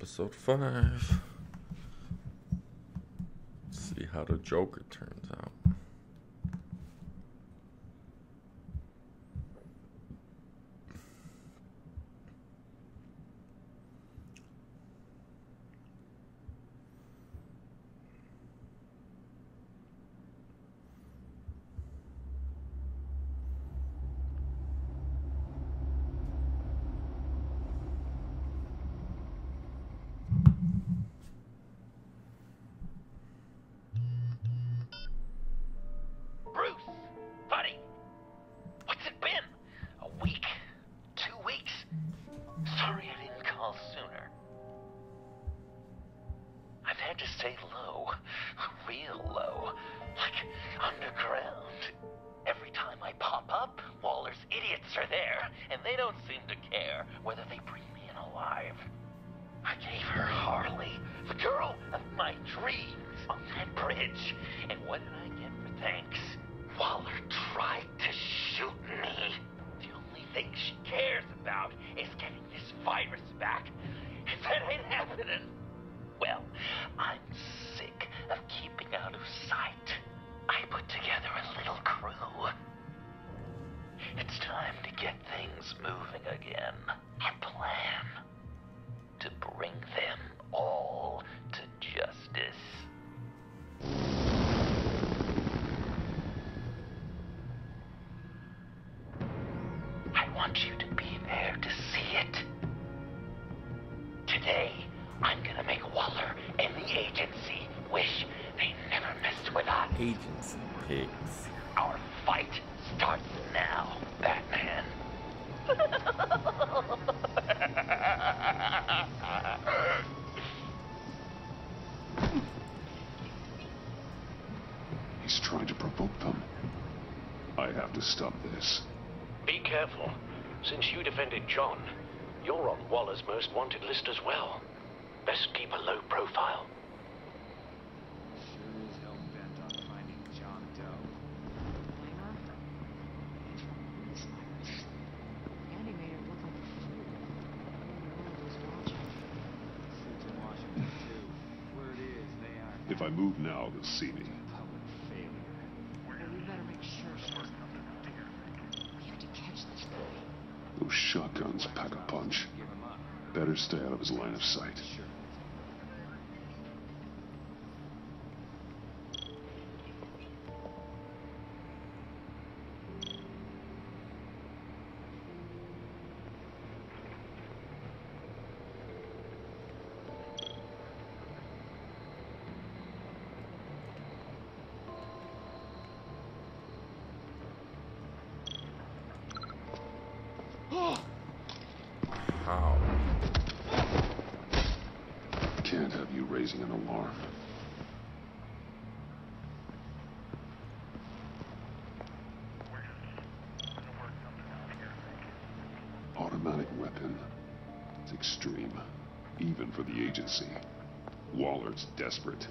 Episode 5. See how the Joker turns out. Agents and pigs. Our fight starts now, Batman. He's trying to provoke them. I have to stop this. Be careful. Since you defended John, you're on Waller's most wanted list as well. Best keep a low profile. If I move now, they'll see me. Those shotguns pack a punch. Better stay out of his line of sight. How? Can't have you raising an alarm. Automatic weapon. It's extreme, even for the agency. Waller's desperate.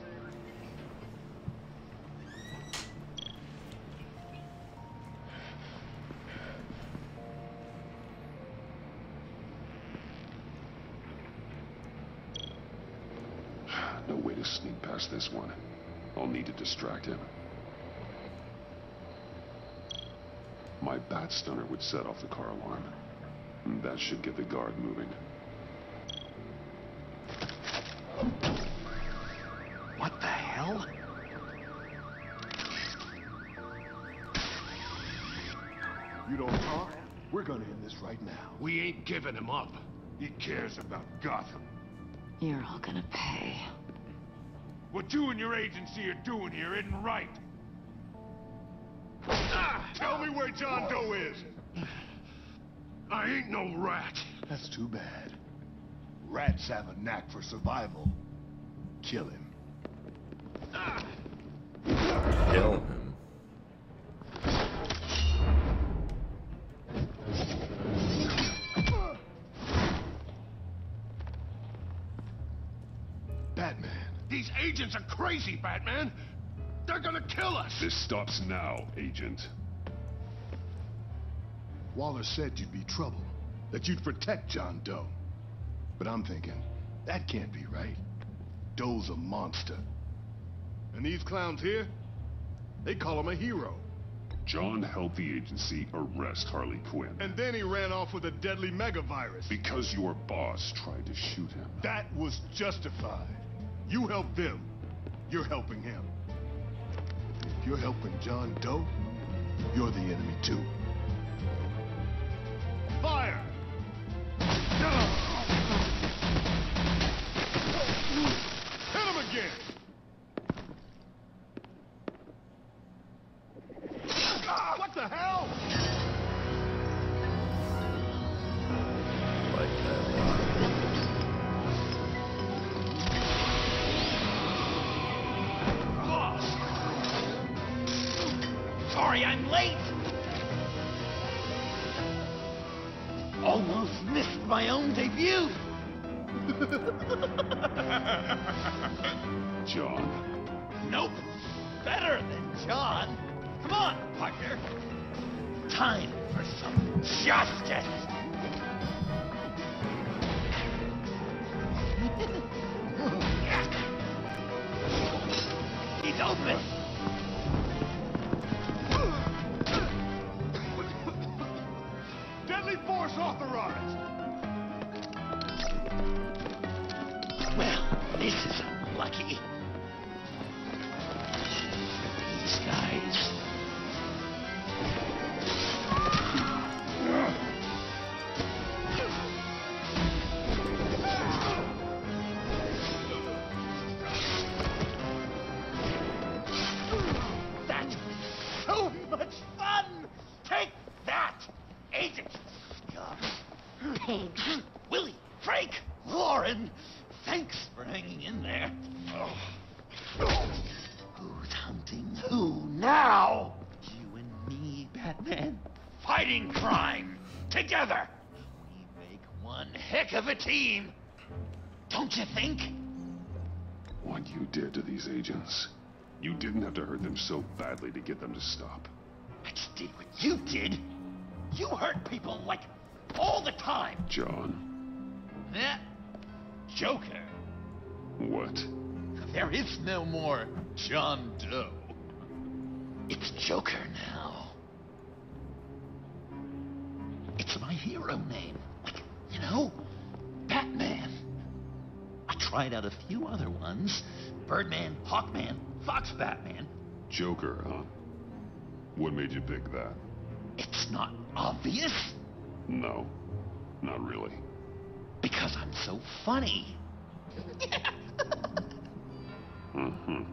No way to sneak past this one. I'll need to distract him. My bat stunner would set off the car alarm. That should get the guard moving. What the hell? You don't talk, we're gonna end this right now. We ain't giving him up. He cares about Gotham. You're all gonna pay. What you and your agency are doing here isn't right. Tell me where John Doe is. I ain't no rat. That's too bad. Rats have a knack for survival. Kill him. Kill him. Batman. These agents are crazy, Batman. They're gonna kill us. This stops now, Agent. Waller said you'd be trouble, that you'd protect John Doe. But I'm thinking, That can't be right. Doe's a monster. And these clowns here? They call him a hero. John helped the agency arrest Harley Quinn. And then he ran off with a deadly megavirus. Because your boss tried to shoot him. That was justified. You helped them. You're helping him. If you're helping John Doe, you're the enemy too. Fire! Hit him again! What the hell? Like that. Sorry I'm late. Almost missed my own debut. John? Nope. Better than John. Come on, partner. Time for some justice. He's open. Deadly force authorized! Well, this is unlucky. These guys. That was so much fun! Take that, agent scum! Pigs. Willie, Frank, Lauren, thanks for hanging in there. Who's hunting who now? You and me, Batman. Fighting crime together. We make one heck of a team. Don't you think? What you did to these agents. You didn't have to hurt them so badly to get them to stop. I just did what you did. You hurt people like all the time. John? Eh? Joker. What? There is no more John Doe. It's Joker now. It's my hero name. Like, you know, Batman. I tried out a few other ones. Birdman, Hawkman, Fox Batman. Joker, huh? What made you pick that? It's not obvious. No, not really. Because I'm so funny. Mm-hmm.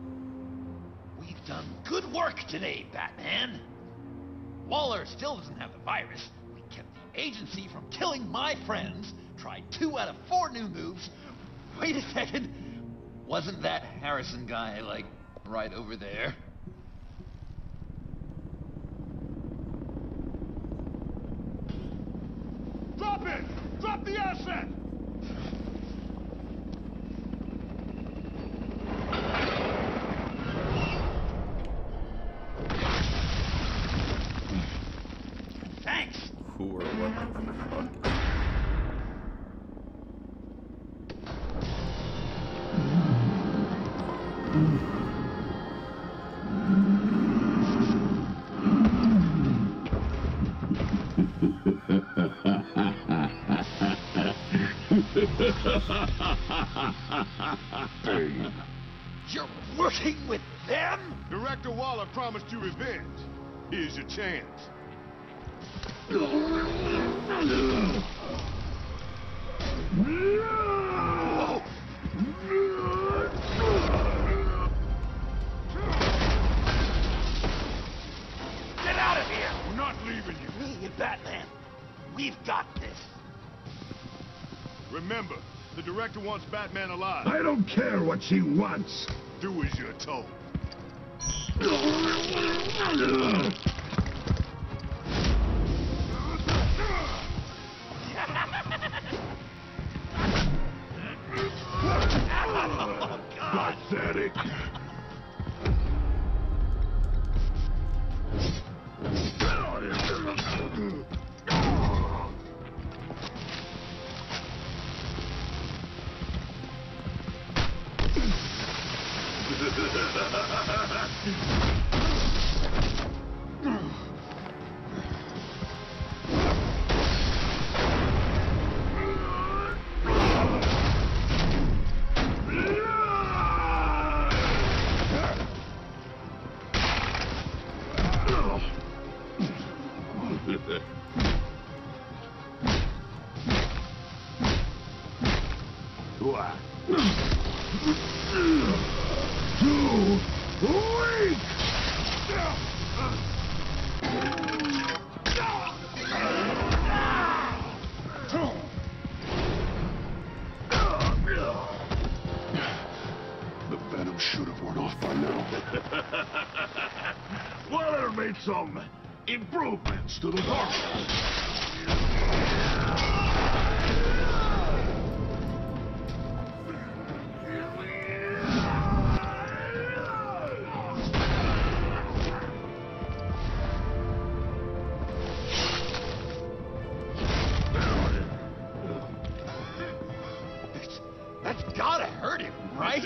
We've done good work today, Batman. Waller still doesn't have the virus. We kept the agency from killing my friends. Tried 2 out of 4 new moves. Wait a second. Wasn't that Harrison guy, like, right over there? Drop it! Drop the asset! Thanks. Who or what the fuck? You're working with them? Director Waller promised you revenge. Here's your chance. Get out of here! We're not leaving you. Me and Batman, we've got this. Remember, the director wants Batman alive. I don't care what she wants. Do as you're told. Oh, God. Pathetic. What? Too weak! The venom should have worn off by now. Waller made some improvements to the formula. That's gotta hurt him, right?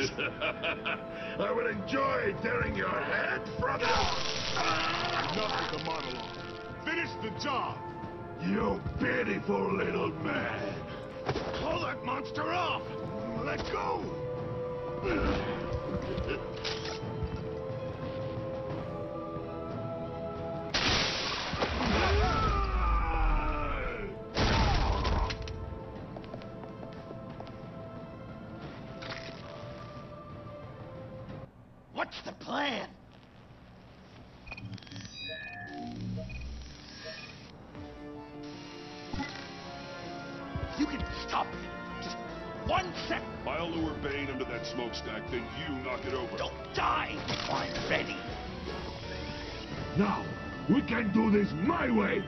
I would enjoy tearing your head from you. Enough with the monologue. Finish the job. You pitiful little man. Pull that monster off. Let go. What's the plan? You can stop him. Just 1 second. I'll lure Bane under that smokestack, then you knock it over. Don't die before I'm ready. Now, we can do this my way.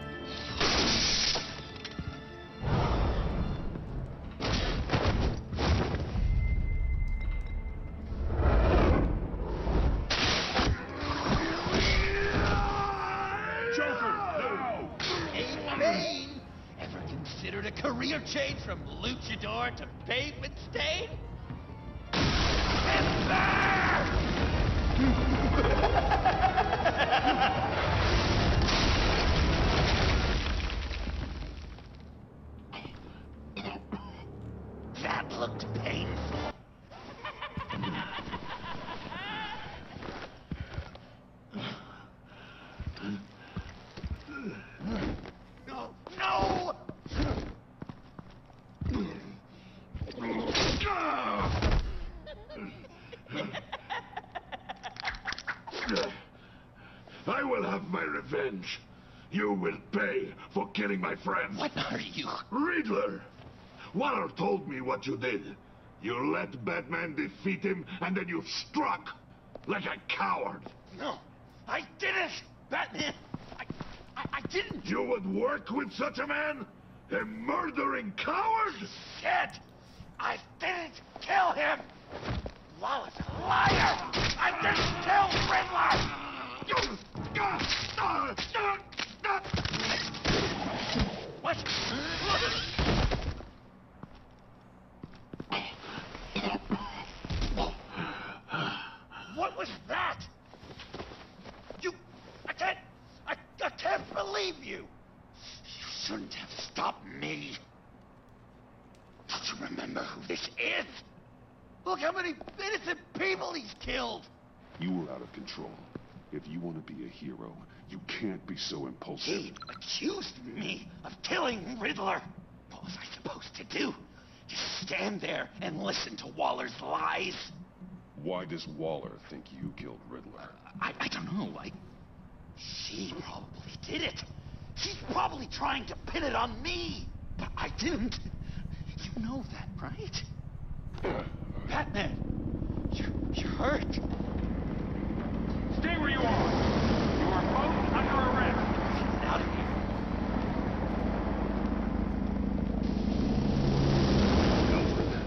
Hey, Bane! Ever considered a career change from luchador to pavement stain? That looked painful. No! No! I will have my revenge. You will pay for killing my friend. What are you? Riddler! Waller told me what you did. You let Batman defeat him, and then you struck like a coward. No, I didn't! Batman! I didn't! You would work with such a man? A murdering coward? Shit! I didn't kill him! Waller's a liar! I didn't kill Riddler! What? What was that? I can't believe you! You shouldn't have stopped me. Don't you remember who this is? Look how many innocent people he's killed! You were out of control. If you want to be a hero, you can't be so impulsive. He accused me of killing Riddler. What was I supposed to do? Just stand there and listen to Waller's lies? Why does Waller think you killed Riddler? I don't know. She probably did it. She's probably trying to pin it on me. But I didn't. You know that, right? Batman, you're hurt. Stay where you are. You are both under arrest. Get out of here.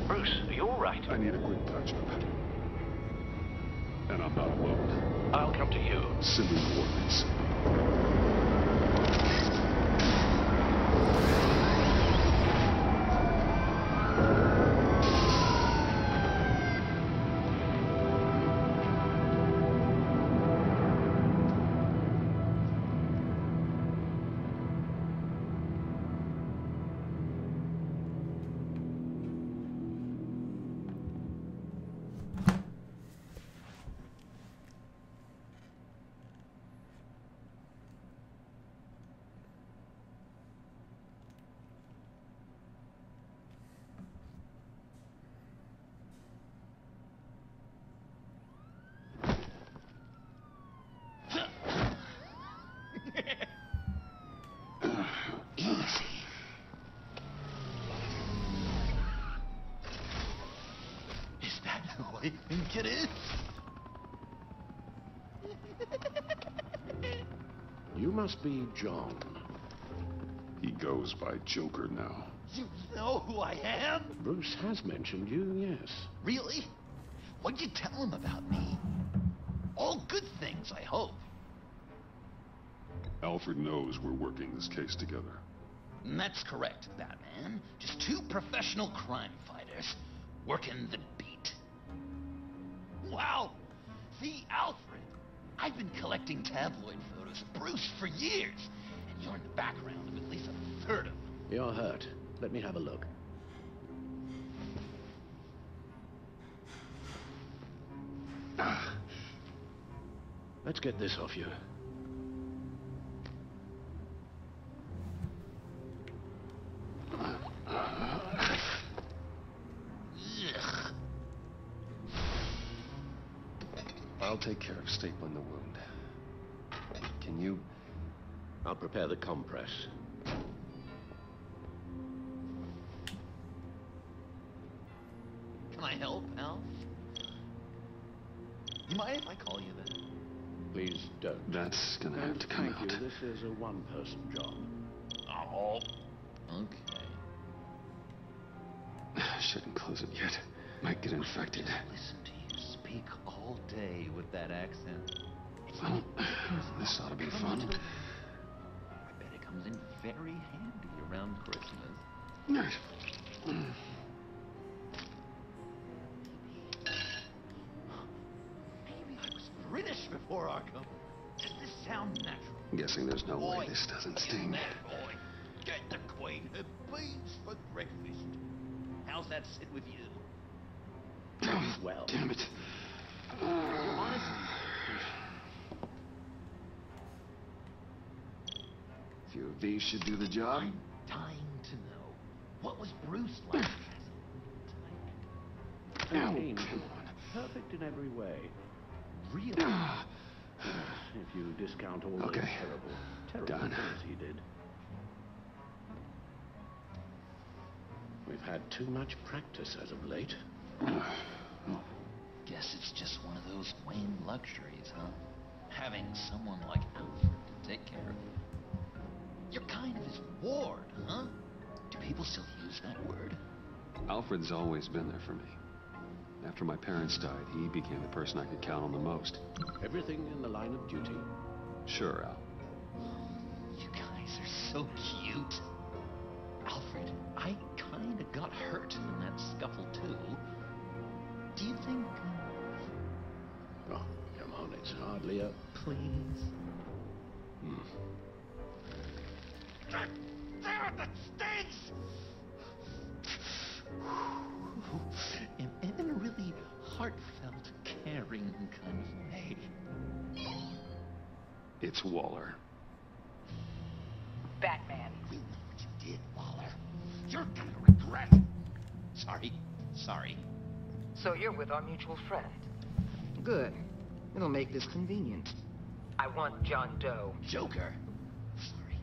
Bruce, are you all right? I need a quick touch-up. And I'm not alone. I'll come to you. Send me coordinates. I think it is. You must be John. He goes by Joker now. You know who I am? Bruce has mentioned you, yes. Really? What'd you tell him about me? All good things, I hope. Alfred knows we're working this case together. And that's correct, Batman. Just two professional crime fighters working the beat. Wow! See, Alfred, I've been collecting tabloid photos of Bruce for years, and you're in the background of at least a third of them. You're hurt. Let me have a look. Let's get this off you. Ugh. I'll take care of stapling the wound. Can you? I'll prepare the compress. Can I help, Alf? You mind if I call you that? Please don't. That's gonna have to come Thank out. you. This is a one-person job. Oh, okay. Shouldn't close it yet. Might get infected. Listen to you speak all day with that accent. Well, this ought to be fun. I bet it comes in very handy around Christmas. Maybe I was British before Arkham. Does this sound natural? I'm guessing there's no way Boy, this doesn't isn't sting. that boy? Get the Queen her beans for breakfast. How's that sit with you? Well. Damn it. A few of these should do the job. I'm dying to know. What was Bruce like? Clean. Come on. Perfect in every way. Really? If you discount all Okay. those terrible Done. things he did. We've had too much practice as of late. Guess it's just one of those Wayne luxuries, huh? Having someone like Alfred to take care of you. You're kind of his ward, huh? Do people still use that word? Alfred's always been there for me. After my parents died, he became the person I could count on the most. Everything in the line of duty. Sure, Al. You guys are so cute. Alfred, I kind of got hurt in that scuffle, too. Do you think... Oh, come on, it's hardly a... Please? God damn it, that stinks! In a really heartfelt, caring kind of way. It's Waller. Batman. You know what you did, Waller. You're gonna regret it. Sorry. So you're with our mutual friend. Good. It'll make this convenient. I want John Doe. Joker. Sorry.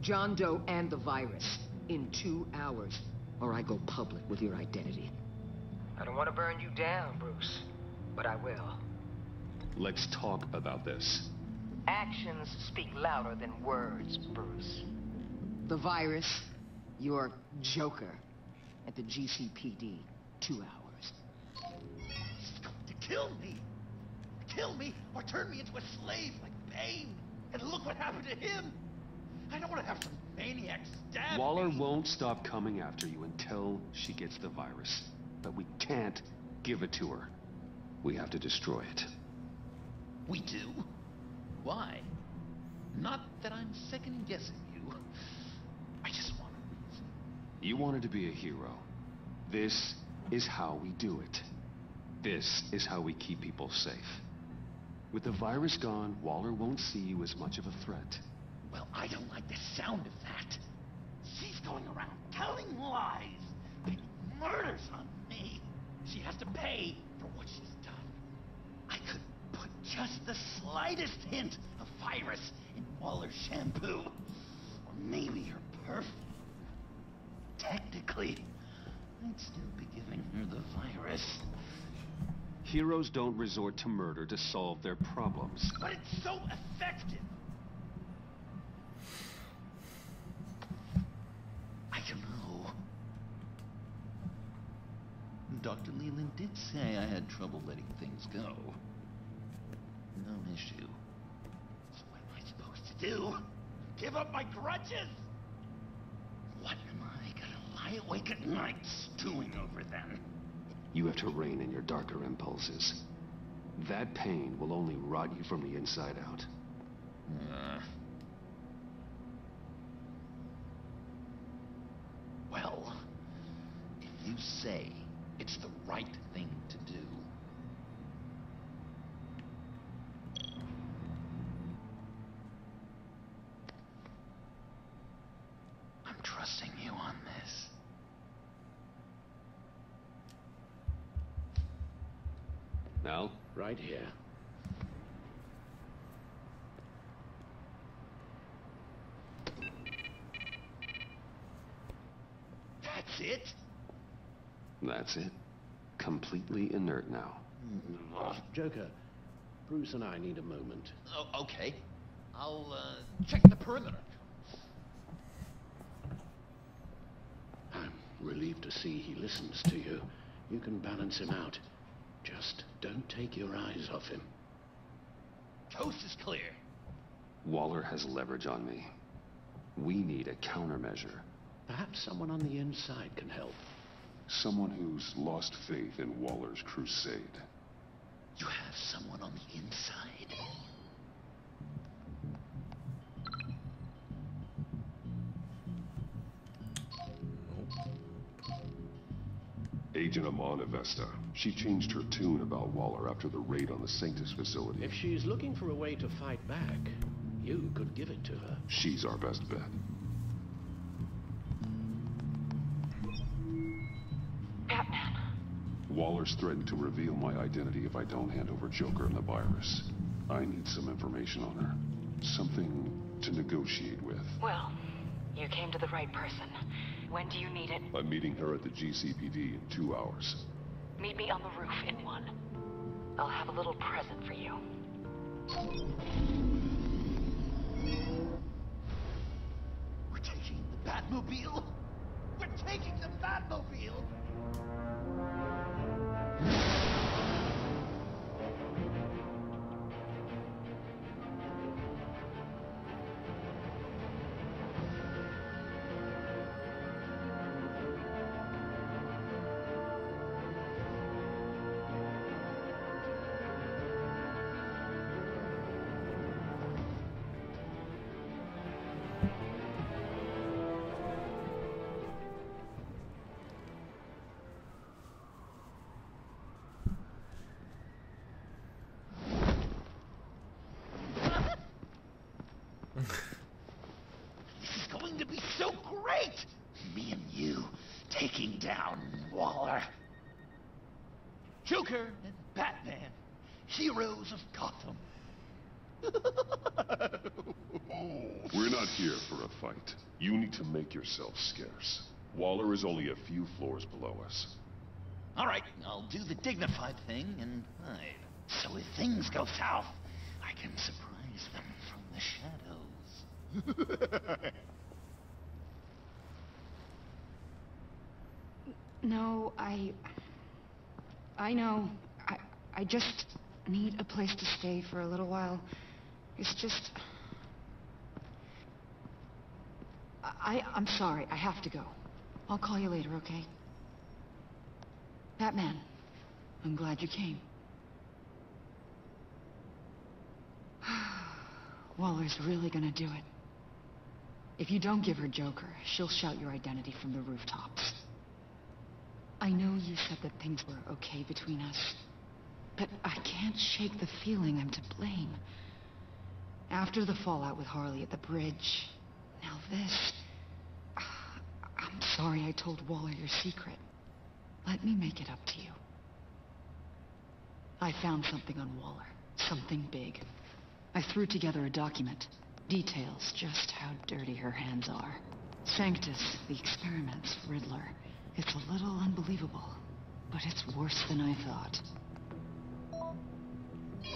John Doe and the virus. In 2 hours. Or I go public with your identity. I don't want to burn you down, Bruce. But I will. Let's talk about this. Actions speak louder than words, Bruce. The virus, your Joker, at the GCPD, 2 hours. He's going to kill me. Kill me or turn me into a slave like Bane. And look what happened to him. I don't want to have some maniac stab Waller me. won't stop coming after you until she gets the virus. But we can't give it to her. We have to destroy it. We do? Why? Not that I'm second-guessing you. I just want a reason. You wanted to be a hero. This is how we do it. This is how we keep people safe. With the virus gone, Waller won't see you as much of a threat. Well, I don't like the sound of that. She's going around telling lies, pinning murders on me. She has to pay for what she's done. I could put just the slightest hint of virus in Waller's shampoo. Or maybe her perfume. Technically, I'd still be giving her the virus. Heroes don't resort to murder to solve their problems. But it's so effective. I don't know. Dr. Leland did say I had trouble letting things go. No issue. So what am I supposed to do? Give up my grudges? What am I gonna lie awake at night stewing over then? You have to rein in your darker impulses. That pain will only rot you from the inside out. Well, if you say it's the right thing to do. I'm trusting you on this. Now? Right here. That's it? That's it. Completely inert now. Joker, Bruce and I need a moment. Oh, okay. I'll check the perimeter. I'm relieved to see he listens to you. You can balance him out. Just don't take your eyes off him. Coast is clear. Waller has leverage on me. We need a countermeasure. Perhaps someone on the inside can help. Someone who's lost faith in Waller's crusade. You have someone on the inside? Agent Amanda Vesta. She changed her tune about Waller after the raid on the Sanctus facility. If she's looking for a way to fight back, you could give it to her. She's our best bet. Batman. Waller's threatened to reveal my identity if I don't hand over Joker and the virus. I need some information on her. Something to negotiate with. Well, you came to the right person. When do you need it? I'm meeting her at the GCPD in 2 hours. Meet me on the roof in 1. I'll have a little present for you. We're taking the Batmobile? We're taking the Batmobile! This is going to be so great! Me and you taking down Waller. Joker and Batman, heroes of Gotham. We're not here for a fight. You need to make yourself scarce. Waller is only a few floors below us. All right, I'll do the dignified thing and hide. So if things go south, I can surprise them from the shadows. No, I know. I just need a place to stay for a little while. It's just... I'm sorry. I have to go. I'll call you later, okay? Batman, I'm glad you came. Waller's really gonna do it. If you don't give her Joker, she'll shout your identity from the rooftops. I know you said that things were okay between us, but I can't shake the feeling I'm to blame. After the fallout with Harley at the bridge, now this... I'm sorry I told Waller your secret. Let me make it up to you. I found something on Waller. Something big. I threw together a document. Details just how dirty her hands are. Sanctus, the experiments, Riddler. It's a little unbelievable, but it's worse than I thought.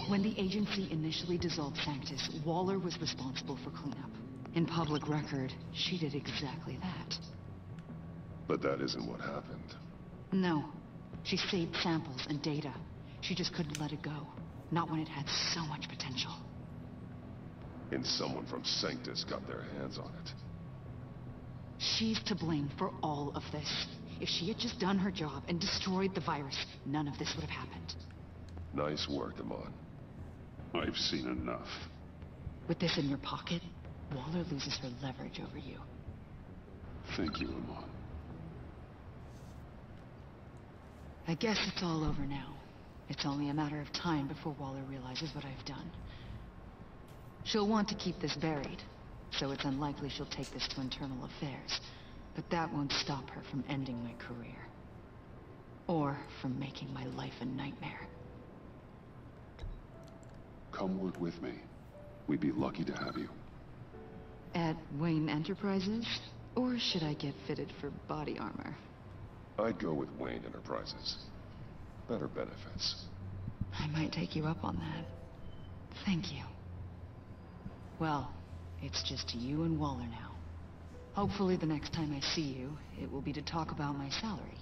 When the agency initially dissolved Sanctus, Waller was responsible for cleanup. In public record, she did exactly that. But that isn't what happened. No. She saved samples and data. She just couldn't let it go. Not when it had so much potential. And someone from Sanctus got their hands on it. She's to blame for all of this. If she had just done her job and destroyed the virus, none of this would have happened. Nice work, Amon. I've seen enough. With this in your pocket, Waller loses her leverage over you. Thank you, Amon. I guess it's all over now. It's only a matter of time before Waller realizes what I've done. She'll want to keep this buried, so it's unlikely she'll take this to internal affairs. But that won't stop her from ending my career. Or from making my life a nightmare. Come work with me. We'd be lucky to have you. At Wayne Enterprises? Or should I get fitted for body armor? I'd go with Wayne Enterprises. Better benefits. I might take you up on that. Thank you. Well, it's just you and Waller now. Hopefully the next time I see you, it will be to talk about my salary.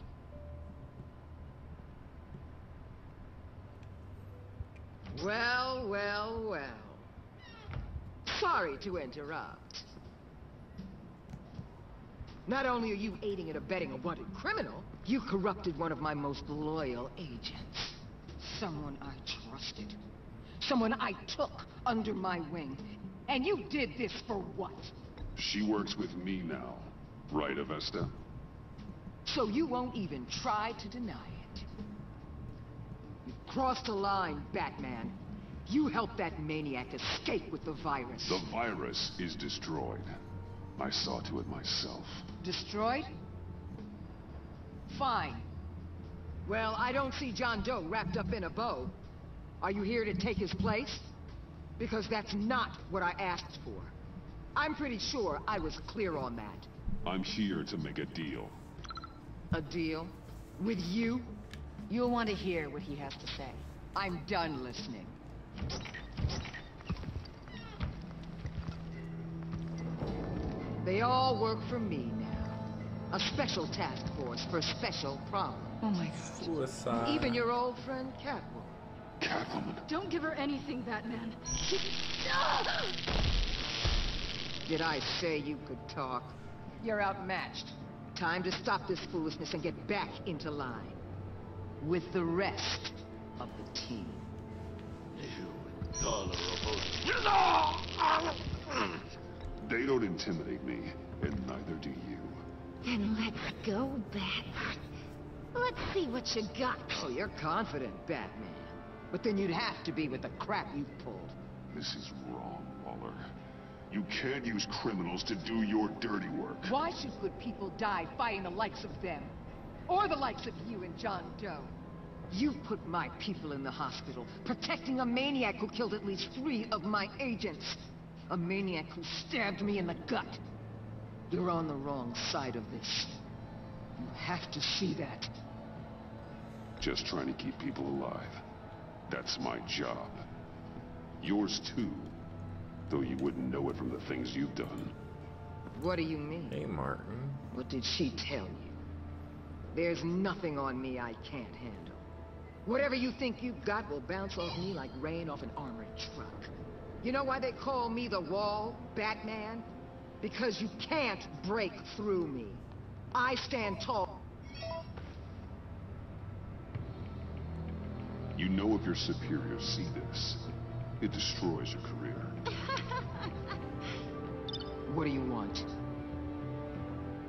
Well, well, well. Sorry to interrupt. Not only are you aiding and abetting a wanted criminal, you corrupted one of my most loyal agents. Someone I trusted. Someone I took under my wing. And you did this for what? She works with me now. Right, Avesta? So you won't even try to deny it. You've crossed a line, Batman. You helped that maniac escape with the virus. The virus is destroyed. I saw to it myself. Destroyed? Fine. Well, I don't see John Doe wrapped up in a bow. Are you here to take his place? Because that's not what I asked for. I'm pretty sure I was clear on that. I'm here to make a deal. A deal? With you? You'll want to hear what he has to say. I'm done listening. They all work for me now. A special task force for special problems. Oh my god. Suicide. Even your old friend Catwoman. Catwoman. Don't give her anything, Batman. Did I say you could talk? You're outmatched. Time to stop this foolishness and get back into line. With the rest of the team. They don't intimidate me, and neither do you. Then let's go, Bat. Let's see what you got. Oh, you're confident, Batman. But then you'd have to be with the crap you pulled. This is wrong, Waller. You can't use criminals to do your dirty work. Why should good people die fighting the likes of them? Or the likes of you and John Doe? You put my people in the hospital, protecting a maniac who killed at least 3 of my agents. A maniac who stabbed me in the gut. You're on the wrong side of this. You have to see that. Just trying to keep people alive. That's my job. Yours too. Though you wouldn't know it from the things you've done. What do you mean? Hey, Martin. What did she tell you? There's nothing on me I can't handle. Whatever you think you've got will bounce off me like rain off an armored truck. You know why they call me the Wall, Batman? Because you can't break through me. I stand tall. You know if your superiors see this, it destroys your career. What do you want?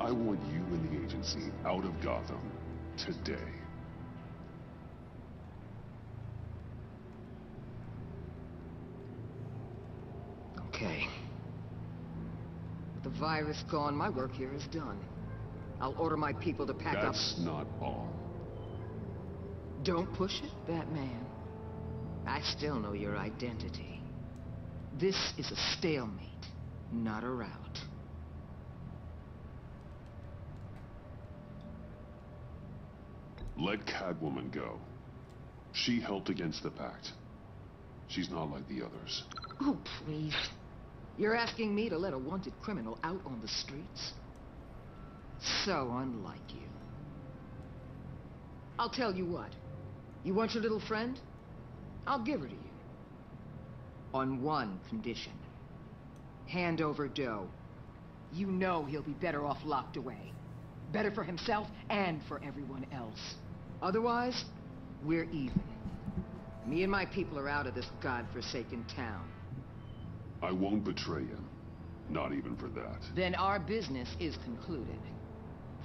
I want you and the agency out of Gotham today. Okay. With the virus gone, my work here is done. I'll order my people to pack up. That's not all. Don't push it, Batman. I still know your identity. This is a stalemate, not a rout. Let Catwoman go. She helped against the Pact. She's not like the others. Oh, please. You're asking me to let a wanted criminal out on the streets? So unlike you. I'll tell you what. You want your little friend? I'll give her to you. On one condition. Hand over Doe. You know he'll be better off locked away. Better for himself and for everyone else. Otherwise, we're even. Me and my people are out of this godforsaken town. I won't betray him. Not even for that. Then our business is concluded.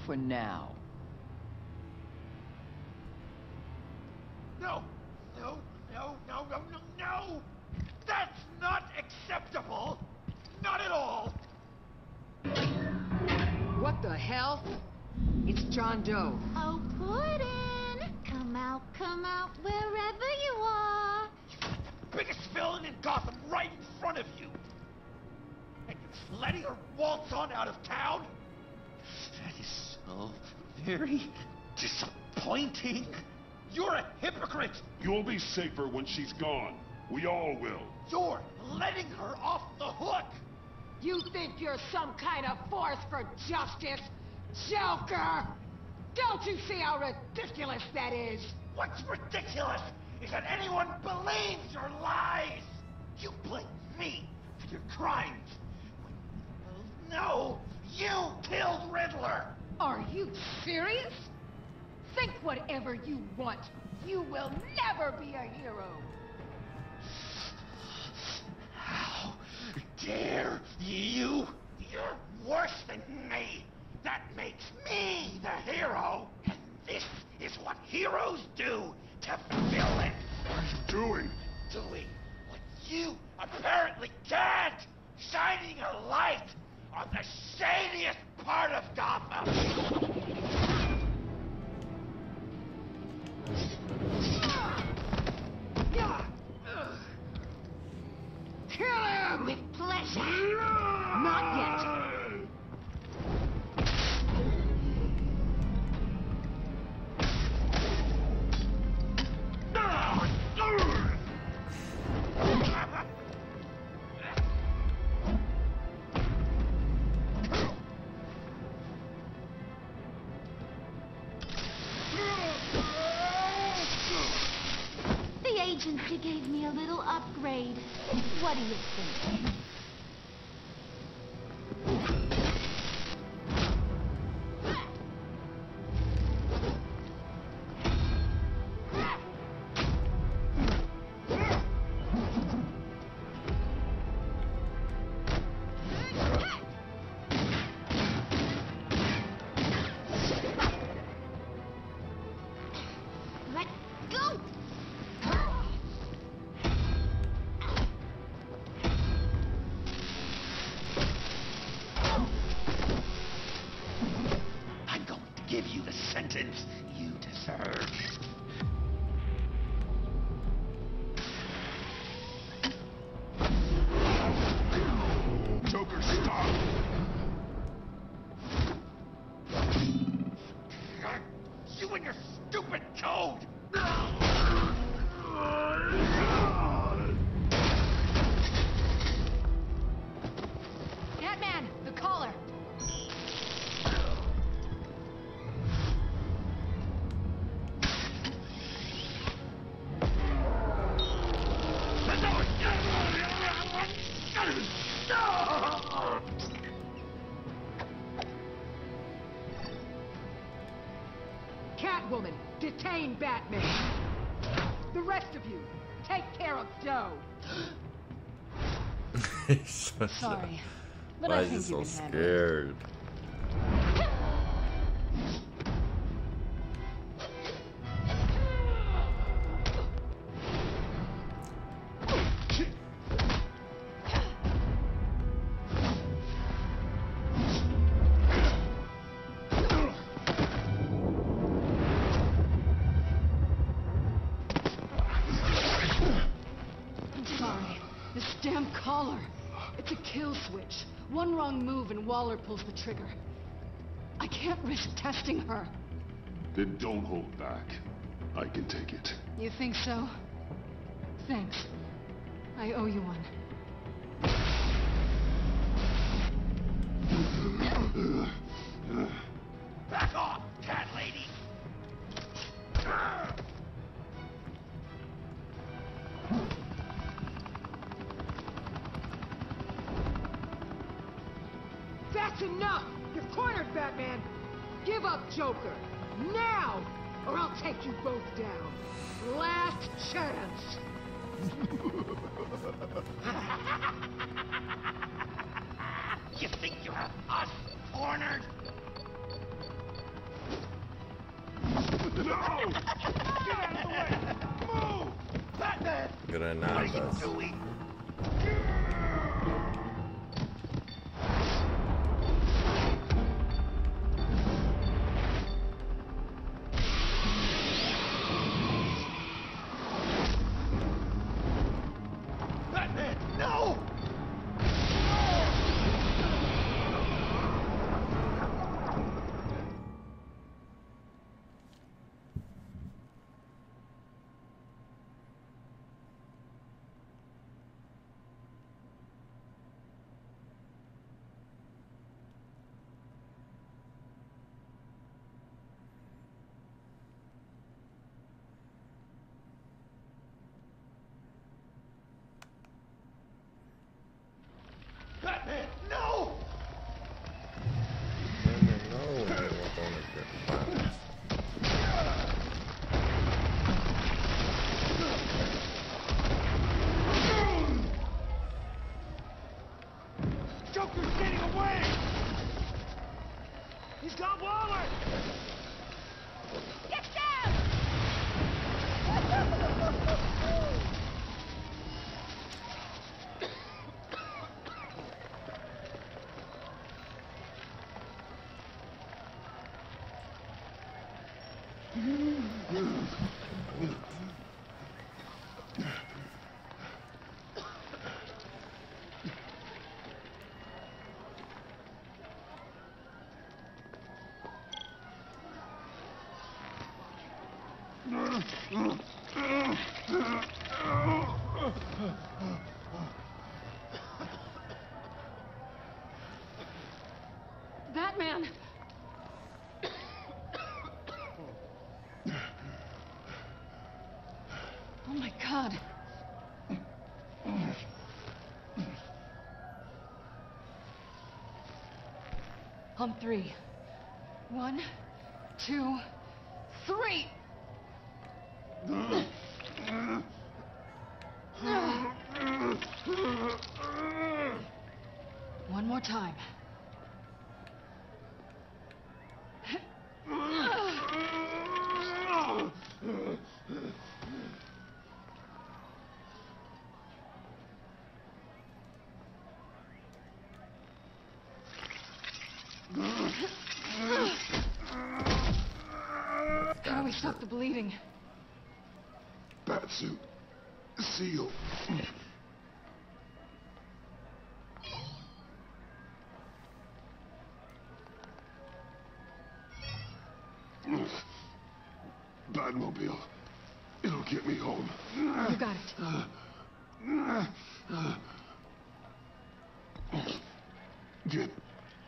For now. No! No, no, no, no, no, no! That's not acceptable! Not at all! What the hell? It's John Doe. Oh, Puddin'! Come out, wherever you are. Biggest villain in Gotham right in front of you! And you're just letting her waltz on out of town? That is so very disappointing. You're a hypocrite! You'll be safer when she's gone. We all will. You're letting her off the hook! You think you're some kind of force for justice? Joker! Don't you see how ridiculous that is? What's ridiculous is that anyone believes your lies! You blame me for your crimes. No, you killed Riddler! Are you serious? Think whatever you want. You will never be a hero. How dare you? You're worse than me. That makes me the hero. And this is what heroes do to villains. What are you doing? Doing what you apparently can't. Shining a light on the shadiest part of Gotham. Kill him! With pleasure. Not yet. The agency gave me a little upgrade. What do you think? Let go! I'm going to give you the sentence you deserve. Joker, stop! You and your stupid code! Batman, the collar. Catwoman, detain Batman. The rest of you, take care of Doe. Sorry, but Why I is he think so you can handle it. scared? I'm sorry. This damn collar. It's a kill switch. One wrong move and Waller pulls the trigger. I can't risk testing her. Then don't hold back. I can take it. You think so? Thanks. I owe you one. Back off, cat lady! That's enough! You're cornered, Batman! Give up, Joker! Now! Or I'll take you both down. Last chance! You think you have us cornered? No! Get out of the way! Move! Batman! What are Granadas. you doing? Batman, no! Batman, no! Joker's getting away! He's got Waller! Get down! Batman! Oh my God. On three. 1, 2, 3! One more time. How do we stop the bleeding? Batsuit. Seal. Batmobile. It'll get me home. You got it. Get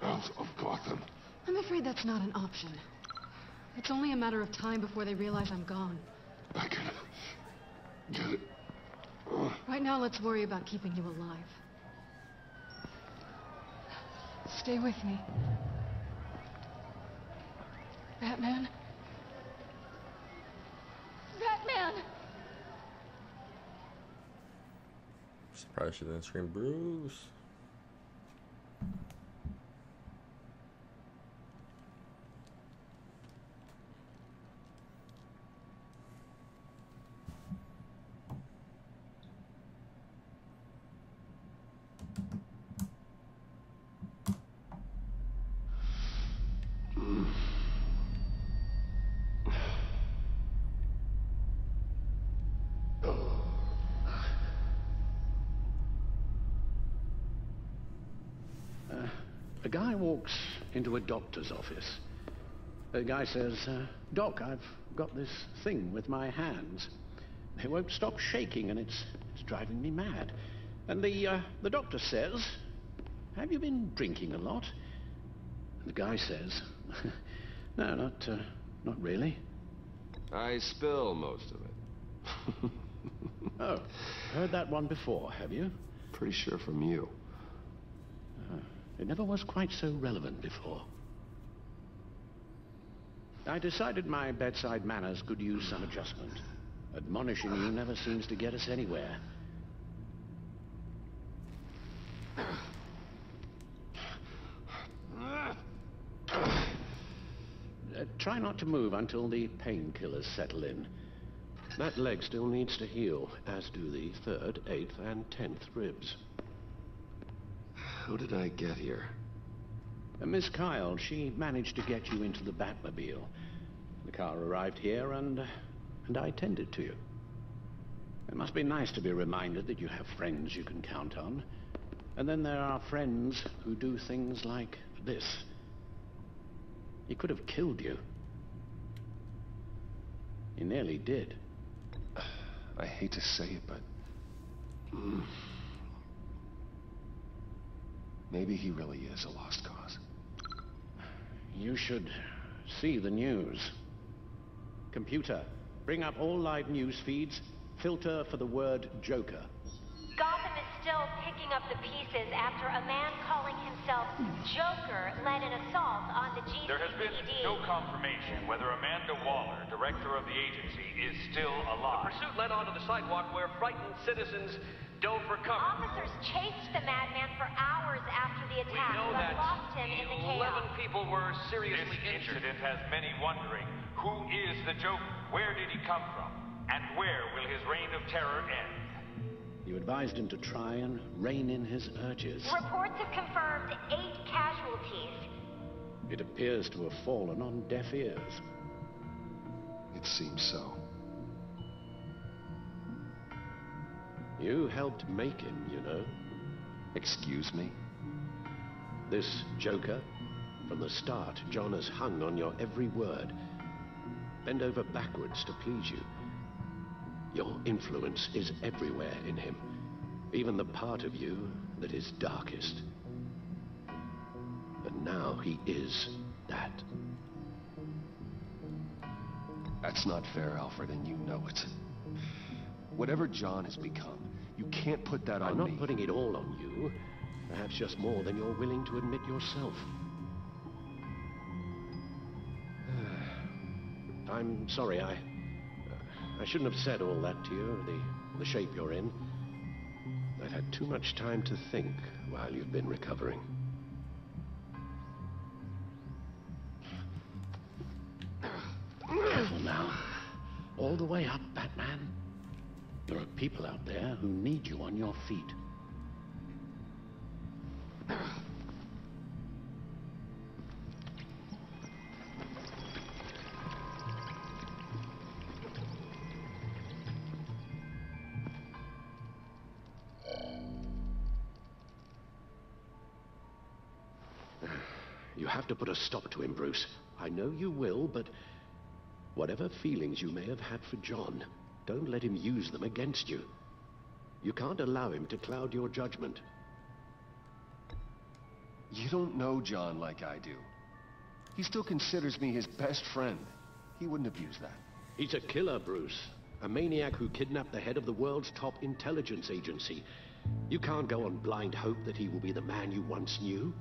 out of Gotham. I'm afraid that's not an option. It's only a matter of time before they realize I'm gone. I can get it. Right now, let's worry about keeping you alive. Stay with me. Batman? Batman! Surprised she didn't scream Bruce. A guy walks into a doctor's office. The guy says, Doc, I've got this thing with my hands. They won't stop shaking, and it's driving me mad. And the doctor says, have you been drinking a lot? And the guy says, no, not really. I spill most of it. Oh, heard that one before, have you? Pretty sure from you. It never was quite so relevant before. I decided my bedside manners could use some adjustment. Admonishing you never seems to get us anywhere. Try not to move until the painkillers settle in. That leg still needs to heal, as do the 3rd, 8th, and 10th ribs. How did I get here? Miss Kyle, she managed to get you into the Batmobile. The car arrived here, and I tended to you. It must be nice to be reminded that you have friends you can count on. And then there are friends who do things like this. He could have killed you. He nearly did. I hate to say it, but... maybe he really is a lost cause. You should see the news. Computer, bring up all live news feeds. Filter for the word Joker. Gotham is still picking up the pieces after a man calling himself Joker led an assault on the GCPD. There has been no confirmation whether Amanda Waller, director of the agency, is still alive. The pursuit led onto the sidewalk where frightened citizens dove for cover. Officers chased the madman for hours after the attack, We know but that lost him in the chaos. 11 people were seriously This injured. incident has many wondering, who is the Joker? Where did he come from? And where will his reign of terror end? You advised him to try and rein in his urges. Reports have confirmed 8 casualties. It appears to have fallen on deaf ears. It seems so. You helped make him, you know. Excuse me? This Joker, from the start, John has hung on your every word. Bend over backwards to please you. Your influence is everywhere in him, even the part of you that is darkest. And now he is that. That's not fair, Alfred, and you know it. Whatever John has become, you can't put that on me. I'm not putting it all on you. Perhaps just more than you're willing to admit yourself. I'm sorry, I shouldn't have said all that to you, the shape you're in. I've had too much time to think while you've been recovering. Careful now. All the way up, Batman. There are people out there who need you on your feet. You have to put a stop to him, Bruce. I know you will, but whatever feelings you may have had for John, don't let him use them against you. You can't allow him to cloud your judgment. You don't know John like I do. He still considers me his best friend. He wouldn't abuse that. He's a killer, Bruce. A maniac who kidnapped the head of the world's top intelligence agency. You can't go on blind hope that he will be the man you once knew.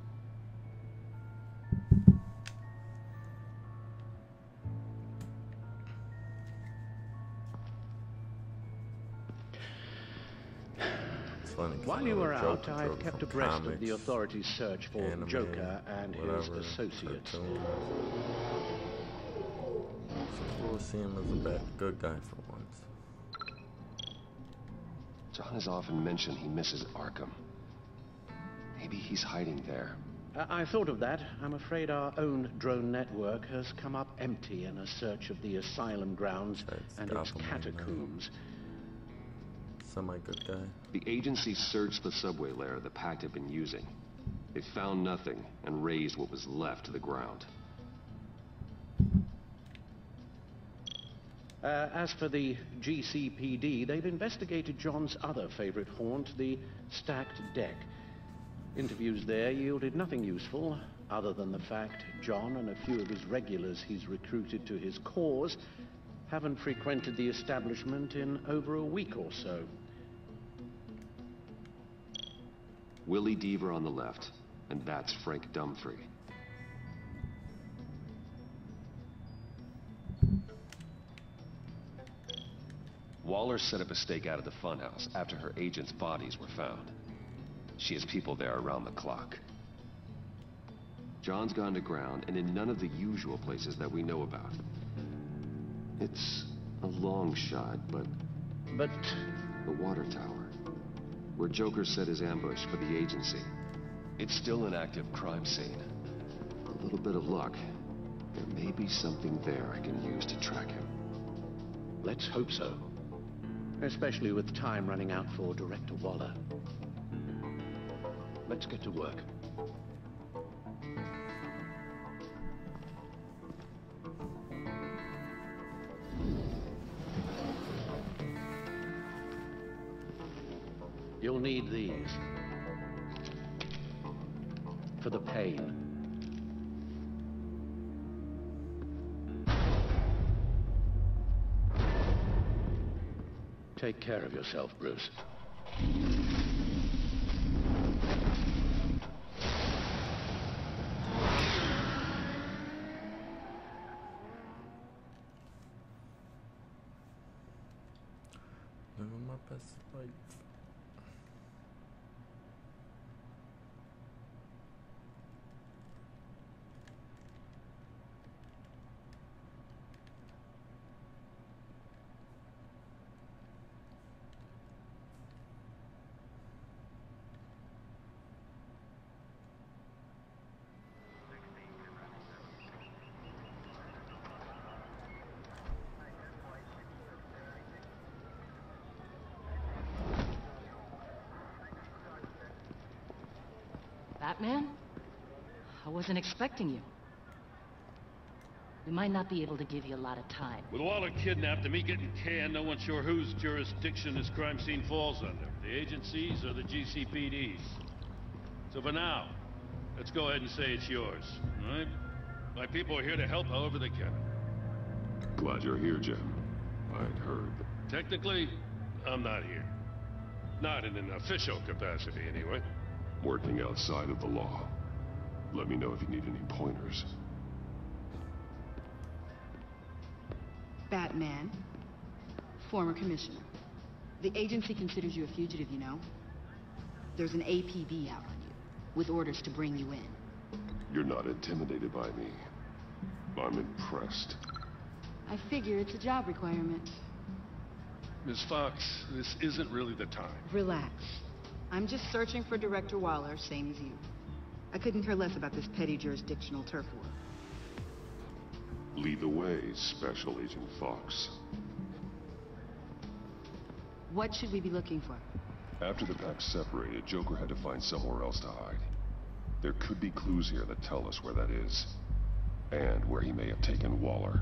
While you were out, I've kept abreast of the authorities' search for Joker and his associates. So we'll see him as a good guy for once. John has often mentioned he misses Arkham. Maybe he's hiding there. I thought of that. I'm afraid our own drone network has come up empty in a search of the asylum grounds and its catacombs. Semi-good guy. The agency searched the subway layer the Pact had been using. They found nothing and razed what was left to the ground. As for the GCPD, they've investigated John's other favorite haunt, the stacked deck. Interviews there yielded nothing useful, other than the fact John and a few of his regulars he's recruited to his cause haven't frequented the establishment in over a week or so. Willie Deaver on the left, and that's Frank Dumfrey. Waller set up a stakeout at the funhouse after her agents' bodies were found. She has people there around the clock. John's gone to ground and in none of the usual places that we know about. It's a long shot, but... the water tower, where Joker set his ambush for the agency. It's still an active crime scene. A little bit of luck. There may be something there I can use to track him. Let's hope so. Especially with time running out for Director Waller. Let's get to work. You'll need these. For the pain. Take care of yourself, Bruce. Never my best fight. Batman? I wasn't expecting you. We might not be able to give you a lot of time. With Waller kidnapped and me getting canned, no one's sure whose jurisdiction this crime scene falls under. The agencies or the GCPD's. So for now, let's go ahead and say it's yours, all right? My people are here to help however they can. Glad you're here, Jim. I'd heard. Technically, I'm not here. Not in an official capacity, anyway. Working outside of the law. Let me know if you need any pointers. Batman, former commissioner. The agency considers you a fugitive, you know. There's an APB out on you, with orders to bring you in. You're not intimidated by me. I'm impressed. I figure it's a job requirement. Ms. Fox, this isn't really the time. Relax. I'm just searching for Director Waller, same as you. I couldn't care less about this petty jurisdictional turf war. Lead the way, Special Agent Fox. What should we be looking for? After the pack separated, Joker had to find somewhere else to hide. There could be clues here that tell us where that is. And where he may have taken Waller.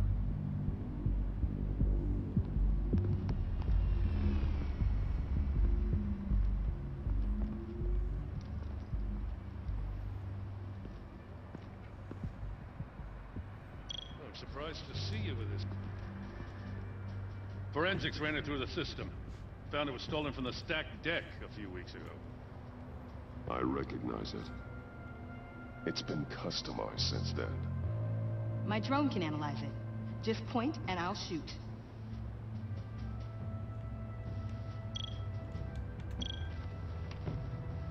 Surprised to see you with this. Forensics ran it through the system. Found it was stolen from the stacked deck a few weeks ago. I recognize it. It's been customized since then. My drone can analyze it. Just point and I'll shoot.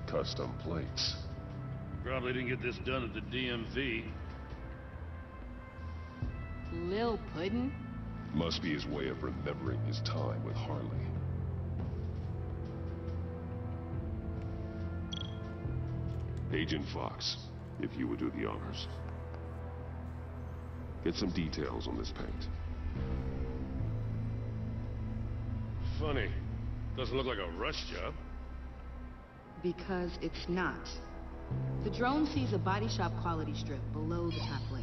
Custom plates. Probably didn't get this done at the DMV. Lil Puddin'? Must be his way of remembering his time with Harley. Agent Fox, if you would do the honors. Get some details on this paint. Funny. Doesn't look like a rush job. Because it's not. The drone sees a body shop quality strip below the top layer.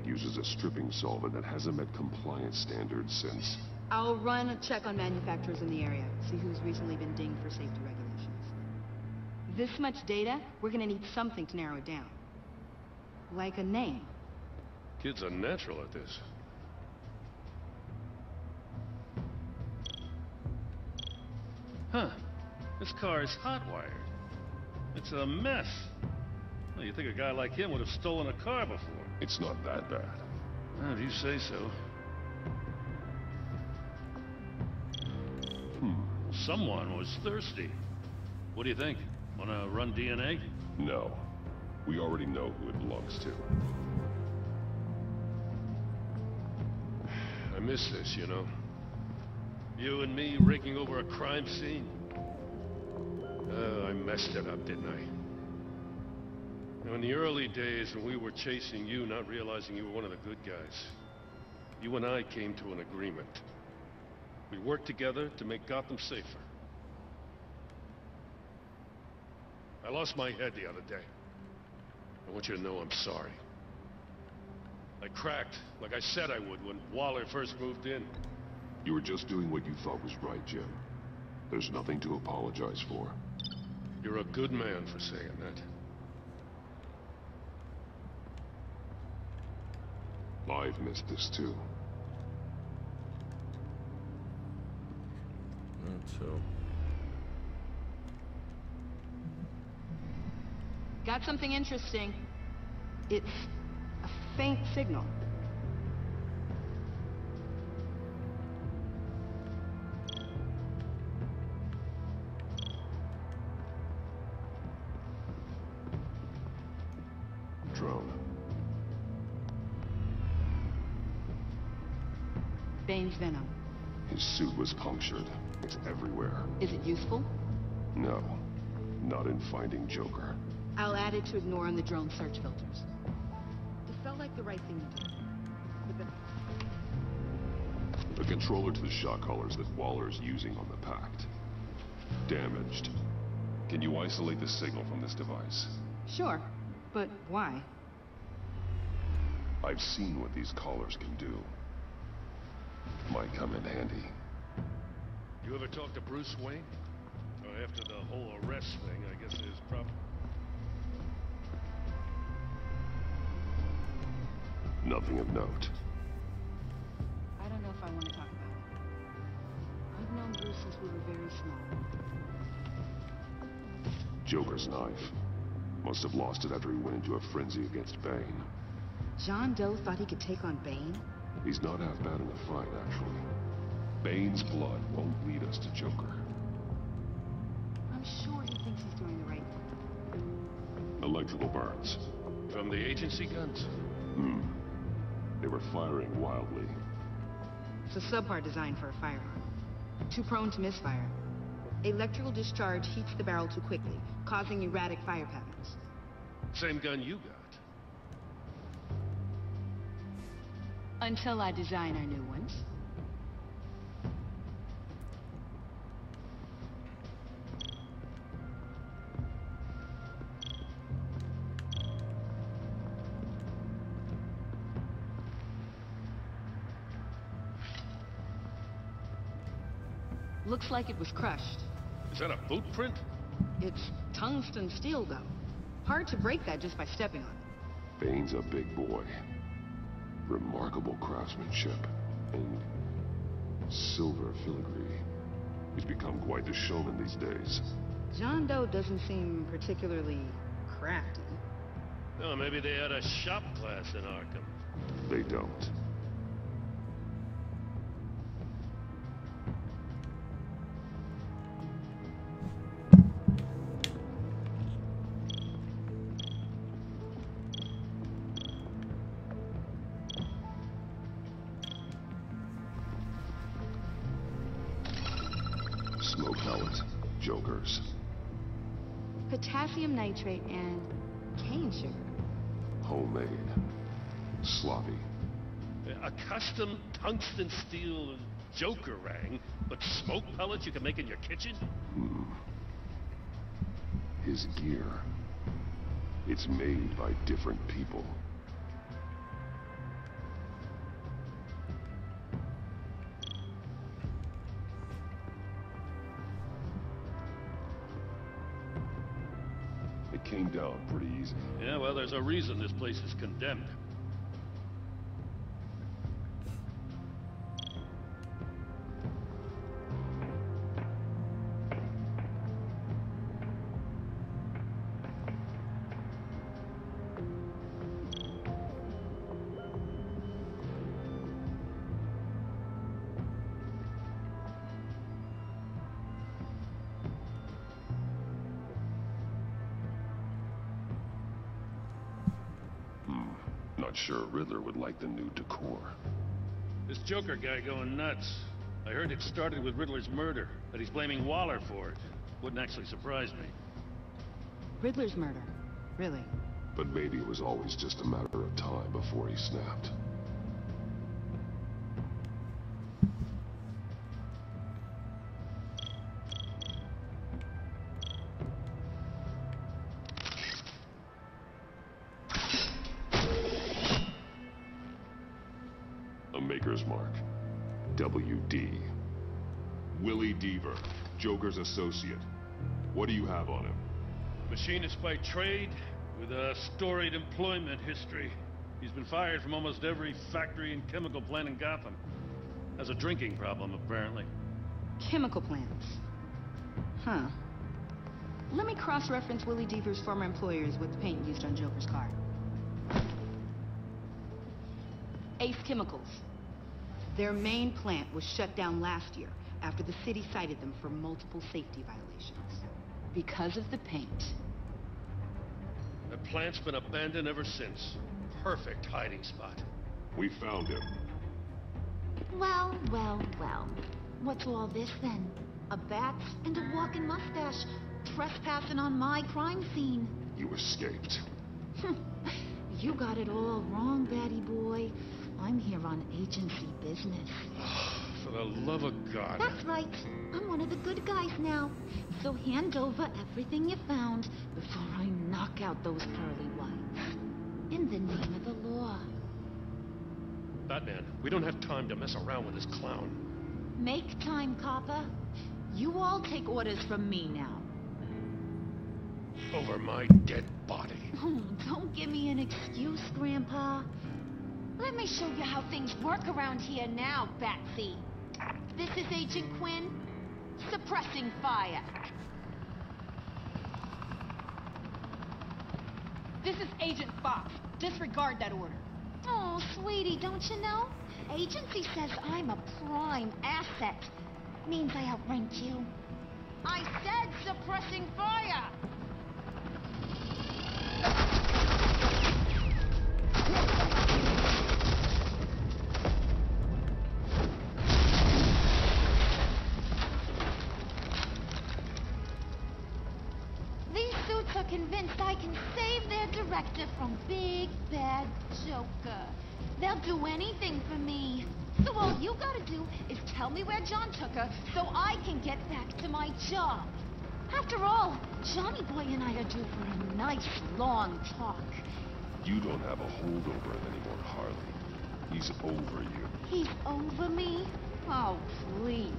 uses a stripping solvent that hasn't met compliance standards since... I'll run a check on manufacturers in the area, see who's recently been dinged for safety regulations. This much data, we're gonna need something to narrow it down. Like a name. Kid's a natural at this. Huh. This car is hot-wired. It's a mess. Well, you think a guy like him would have stolen a car before. It's not that bad. Well, if you say so. Someone was thirsty. What do you think? Wanna run DNA? No. We already know who it belongs to. I miss this, you know. You and me raking over a crime scene. Oh, I messed it up, didn't I? Now, in the early days when we were chasing you, not realizing you were one of the good guys, you and I came to an agreement. We worked together to make Gotham safer. I lost my head the other day. I want you to know I'm sorry. I cracked, like I said I would when Waller first moved in. You were just doing what you thought was right, Jim. There's nothing to apologize for. You're a good man for saying that. I've missed this too. Me too. Got something interesting. It's a faint signal. Drone. Bane's venom. His suit was punctured. It's everywhere. Is it useful? No. Not in finding Joker. I'll add it to ignore on the drone search filters. It felt like the right thing to do. The controller to the shot collars that Waller's using on the Pact. Damaged. Can you isolate the signal from this device? Sure, but why? I've seen what these collars can do. Might come in handy. You ever talk to Bruce Wayne? Oh, after the whole arrest thing, I guess there's probably... Nothing of note. I don't know if I want to talk about it. I've known Bruce since we were very small. Joker's knife. Must have lost it after he went into a frenzy against Bane. John Doe thought he could take on Bane? He's not half bad in a fight, actually. Bane's blood won't lead us to Joker. I'm sure he thinks he's doing the right thing. Electrical burns. From the agency guns? They were firing wildly. It's a subpart designed for a firearm. Too prone to misfire. Electrical discharge heats the barrel too quickly, causing erratic fire patterns. Same gun you got. Until I design our new ones. Looks like it was crushed. Is that a boot print? It's tungsten steel, though. Hard to break that just by stepping on it. Bane's a big boy. Remarkable craftsmanship. And silver filigree. He's become quite the showman these days. John Doe doesn't seem particularly crafty. Oh, maybe they had a shop class in Arkham. They don't. Smoke pellet. Jokers. Potassium nitrate and cane sugar. Homemade. Sloppy. A custom tungsten steel Joker rang, but smoke pellets you can make in your kitchen? His gear. It's made by different people. It came down pretty easy. Yeah, well, there's a reason this place is condemned. Not sure Riddler would like the new decor. This Joker guy going nuts. I heard it started with Riddler's murder, but he's blaming Waller for it. Wouldn't actually surprise me. Riddler's murder? Really? But maybe it was always just a matter of time before he snapped. A Maker's Mark. WD. Willie Deaver, Joker's associate. What do you have on him? Machinist by trade, with a storied employment history. He's been fired from almost every factory and chemical plant in Gotham. Has a drinking problem, apparently. Chemical plants. Huh. Let me cross-reference Willie Deaver's former employers with the paint used on Joker's car. Ace Chemicals. Their main plant was shut down last year after the city cited them for multiple safety violations. Because of the paint. The plant's been abandoned ever since. Perfect hiding spot. We found him. Well, well, well. What's all this then? A bat and a walking mustache trespassing on my crime scene. You escaped. You got it all wrong, Batty boy. I'm here on agency business. For the love of God. That's right. I'm one of the good guys now. So hand over everything you found before I knock out those pearly whites. In the name of the law. Batman, we don't have time to mess around with this clown. Make time, copper. You all take orders from me now. Over my dead body. Don't give me an excuse, Grandpa. Let me show you how things work around here now, Batsy. This is Agent Quinn, suppressing fire. This is Agent Fox. Disregard that order. Oh, sweetie, don't you know? Agency says I'm a prime asset. Means I outrank you. I said suppressing fire! These suits are convinced I can save their director from Big Bad Joker. They'll do anything for me. So all you gotta do is tell me where John took her so I can get back to my job. After all, Johnny Boy and I are due for a nice long talk. You don't have a hold over him anymore, Harley. He's over you. He's over me? Oh, please.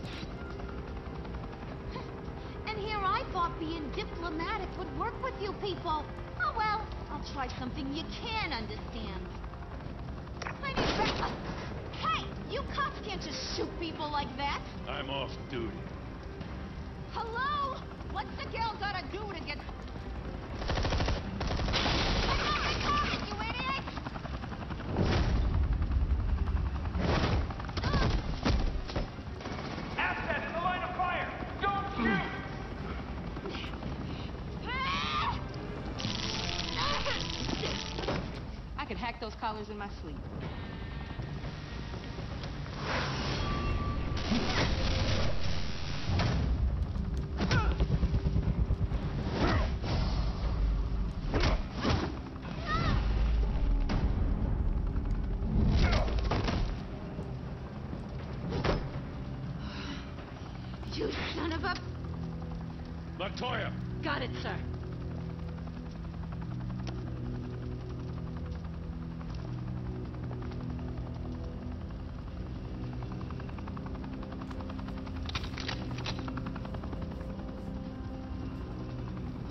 And here I thought being diplomatic would work with you people. Oh well, I'll try something you can understand. Hey, you cops can't just shoot people like that. I'm off duty. Hello? What's the girl gotta do to get... You idiot! Asset in the line of fire! Don't shoot! I could hack those collars in my sleep. You son of a... Montoya! Got it, sir.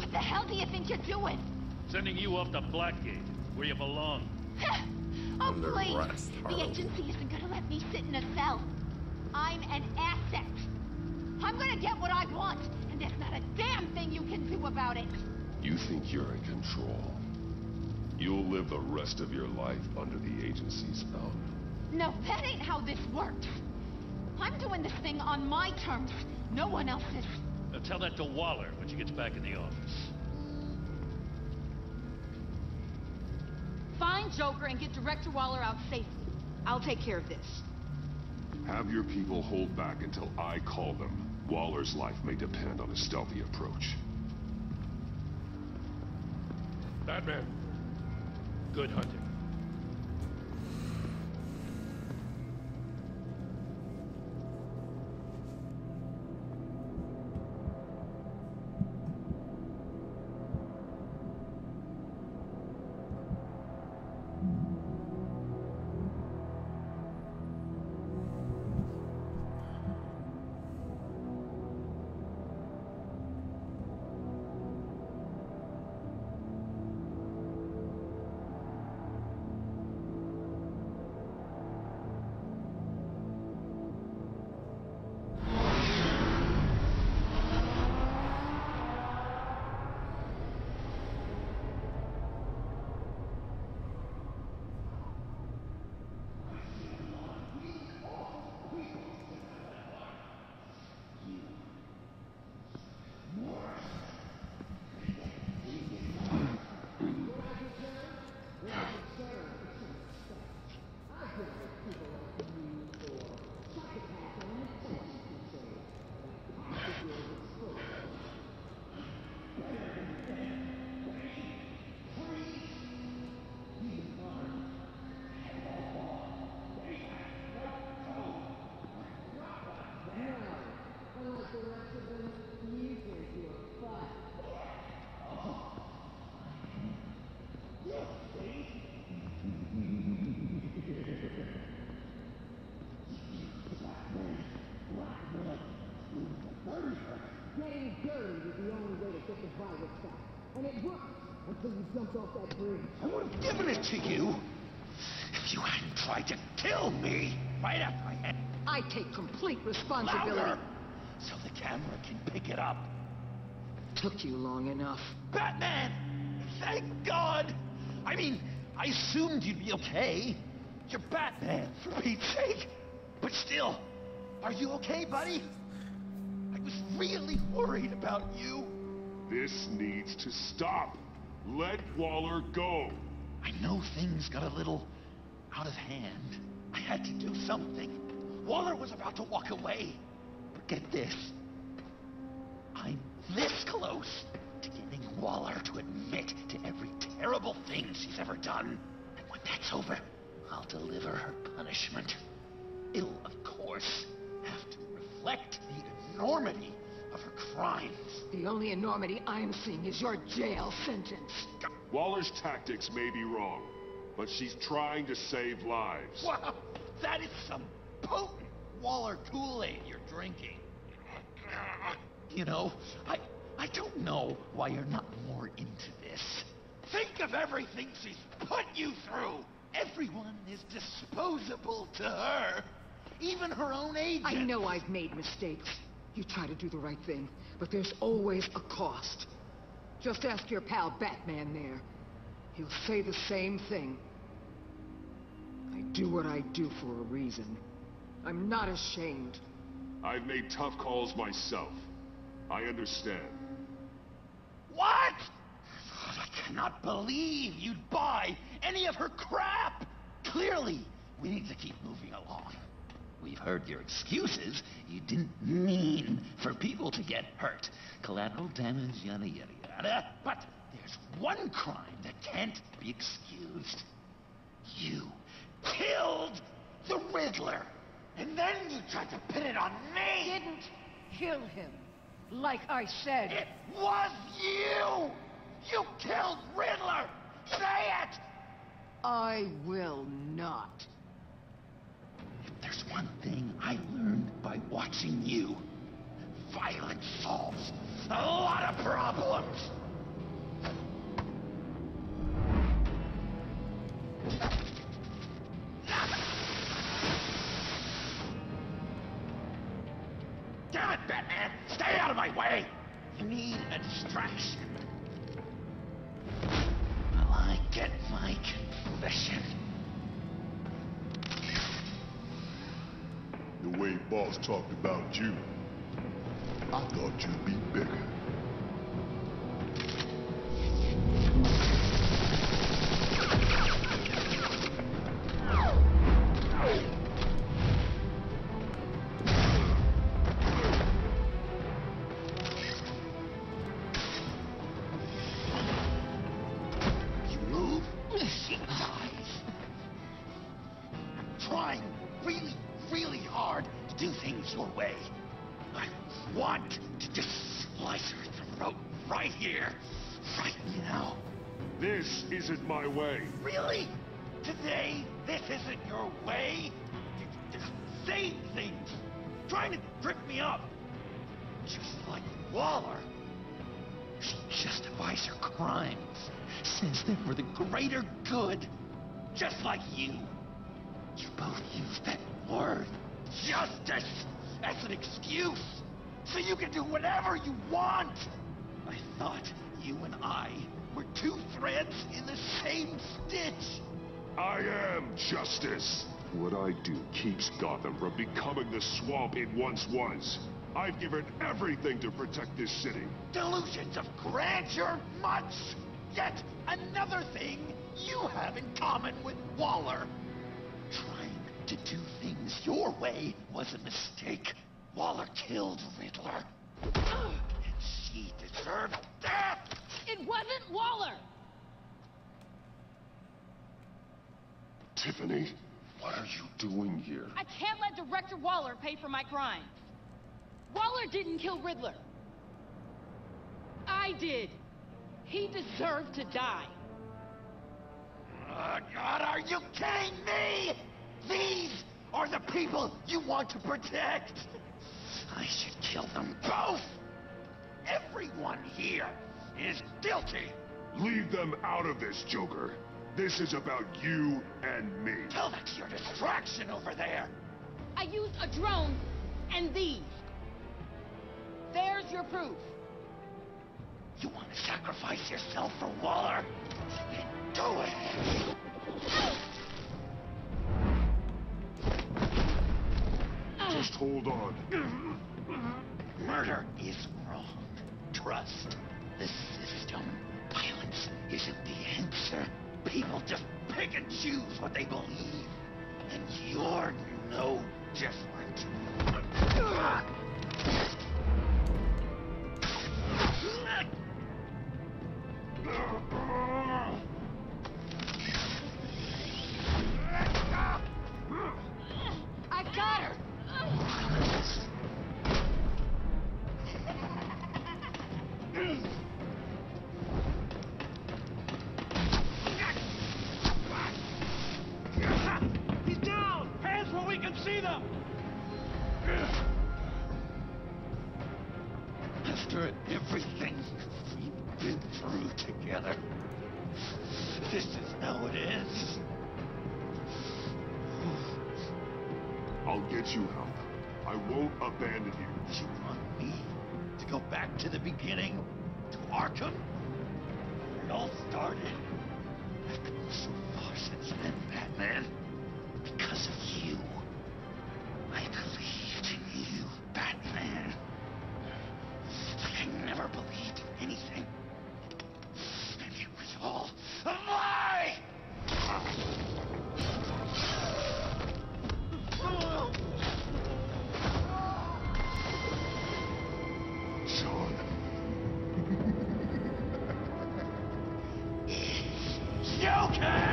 What the hell do you think you're doing? Sending you off to Blackgate, where you belong. Oh, Under please. arrest, The horrible. agency isn't gonna let me sit in a cell. I'm an asset. I'm gonna get what I want, and there's not a damn thing you can do about it. You think you're in control. You'll live the rest of your life under the agency's thumb. No, that ain't how this works. I'm doing this thing on my terms. No one else's. Now tell that to Waller when she gets back in the office. Find Joker and get Director Waller out safely. I'll take care of this. Have your people hold back until I call them. Waller's life may depend on a stealthy approach. Batman, good hunting. Getting dirty is the only way to get the virus back. And it worked until you jumped off that bridge. I would have given it to you if you hadn't tried to kill me right after I had... I take complete responsibility. Louder! So the camera can pick it up. Took you long enough. Batman! Thank God! I mean, I assumed you'd be okay. You're Batman, for Pete's sake. But still, are you okay, buddy? I was really worried about you. This needs to stop. Let Waller go. I know things got a little out of hand. I had to do something. Waller was about to walk away. But get this. I'm this close to getting Waller to admit to every terrible thing she's ever done. And when that's over, I'll deliver her punishment. It'll, of course, have to reflect the enormity of her crimes. The only enormity I'm seeing is your jail sentence. Waller's tactics may be wrong, but she's trying to save lives. Wow, that is some potent Waller Kool-Aid you're drinking. You know, I don't know why you're not more into this. Think of everything she's put you through. Everyone is disposable to her. Even her own agent. I know I've made mistakes. You try to do the right thing, but there's always a cost. Just ask your pal Batman there. He'll say the same thing. I do what I do for a reason. I'm not ashamed. I've made tough calls myself. I understand. What? I cannot believe you'd buy any of her crap. Clearly, we need to keep moving along. We've heard your excuses. You didn't mean for people to get hurt. Collateral damage, yada, yada, yada. But there's one crime that can't be excused. You killed the Riddler. And then you tried to pin it on me. Didn't kill him. Like I said. It was you! You killed Riddler! Say it! I will not. If there's one thing I learned by watching you, violence solves a lot of problems. my way. You need a distraction. Well, I get my confession. The way Boss talked about you, I thought you'd be bigger. You move, she dies. I'm trying really hard to do things your way. I want to just slice her throat right here, right now. This isn't my way. Really? Today, this isn't your way? You're just saying things, trying to trip me up. Just like Waller. She justifies her crimes, says they're for the greater good. Just like you. You both use that word, justice, as an excuse, so you can do whatever you want. I thought you and I were two threads in the same stitch. I am justice. What I do keeps Gotham from becoming the swamp it once was. I've given everything to protect this city. Delusions of grandeur, much. Yet another thing you have in common with Waller. Trying to do things your way was a mistake. Waller killed Riddler. And she deserved death! It wasn't Waller! Tiffany, what are you doing here? I can't let Director Waller pay for my crime. Waller didn't kill Riddler. I did. He deserved to die. Oh, God, are you kidding me? These are the people you want to protect. I should kill them both. Everyone here is guilty. Leave them out of this, Joker. This is about you and me. Tell that to your distraction over there. I used a drone and these. There's your proof. You want to sacrifice yourself for Waller? Then do it. Just hold on. Murder is wrong. Trust the system. Violence isn't the answer. People just pick and choose what they believe. And you're no different. I got her! He's down! Hands where we can see them! After everything we've been through together, this is how it ends. I'll get you help. I won't abandon you. You want me to go back to the beginning? To Arkham? Where it all started? I've come so far since then, Batman. Because of you. I believed in you, Batman. Like I never believed in anything. And it was all a lie! John. Joker!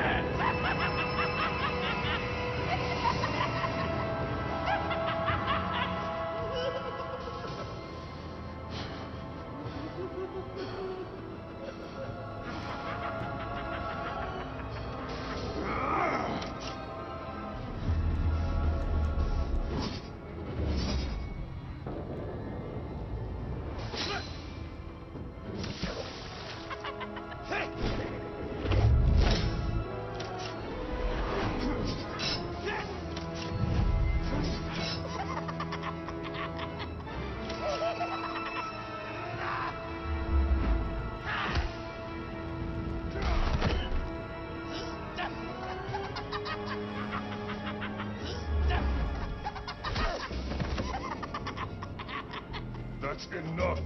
That's enough.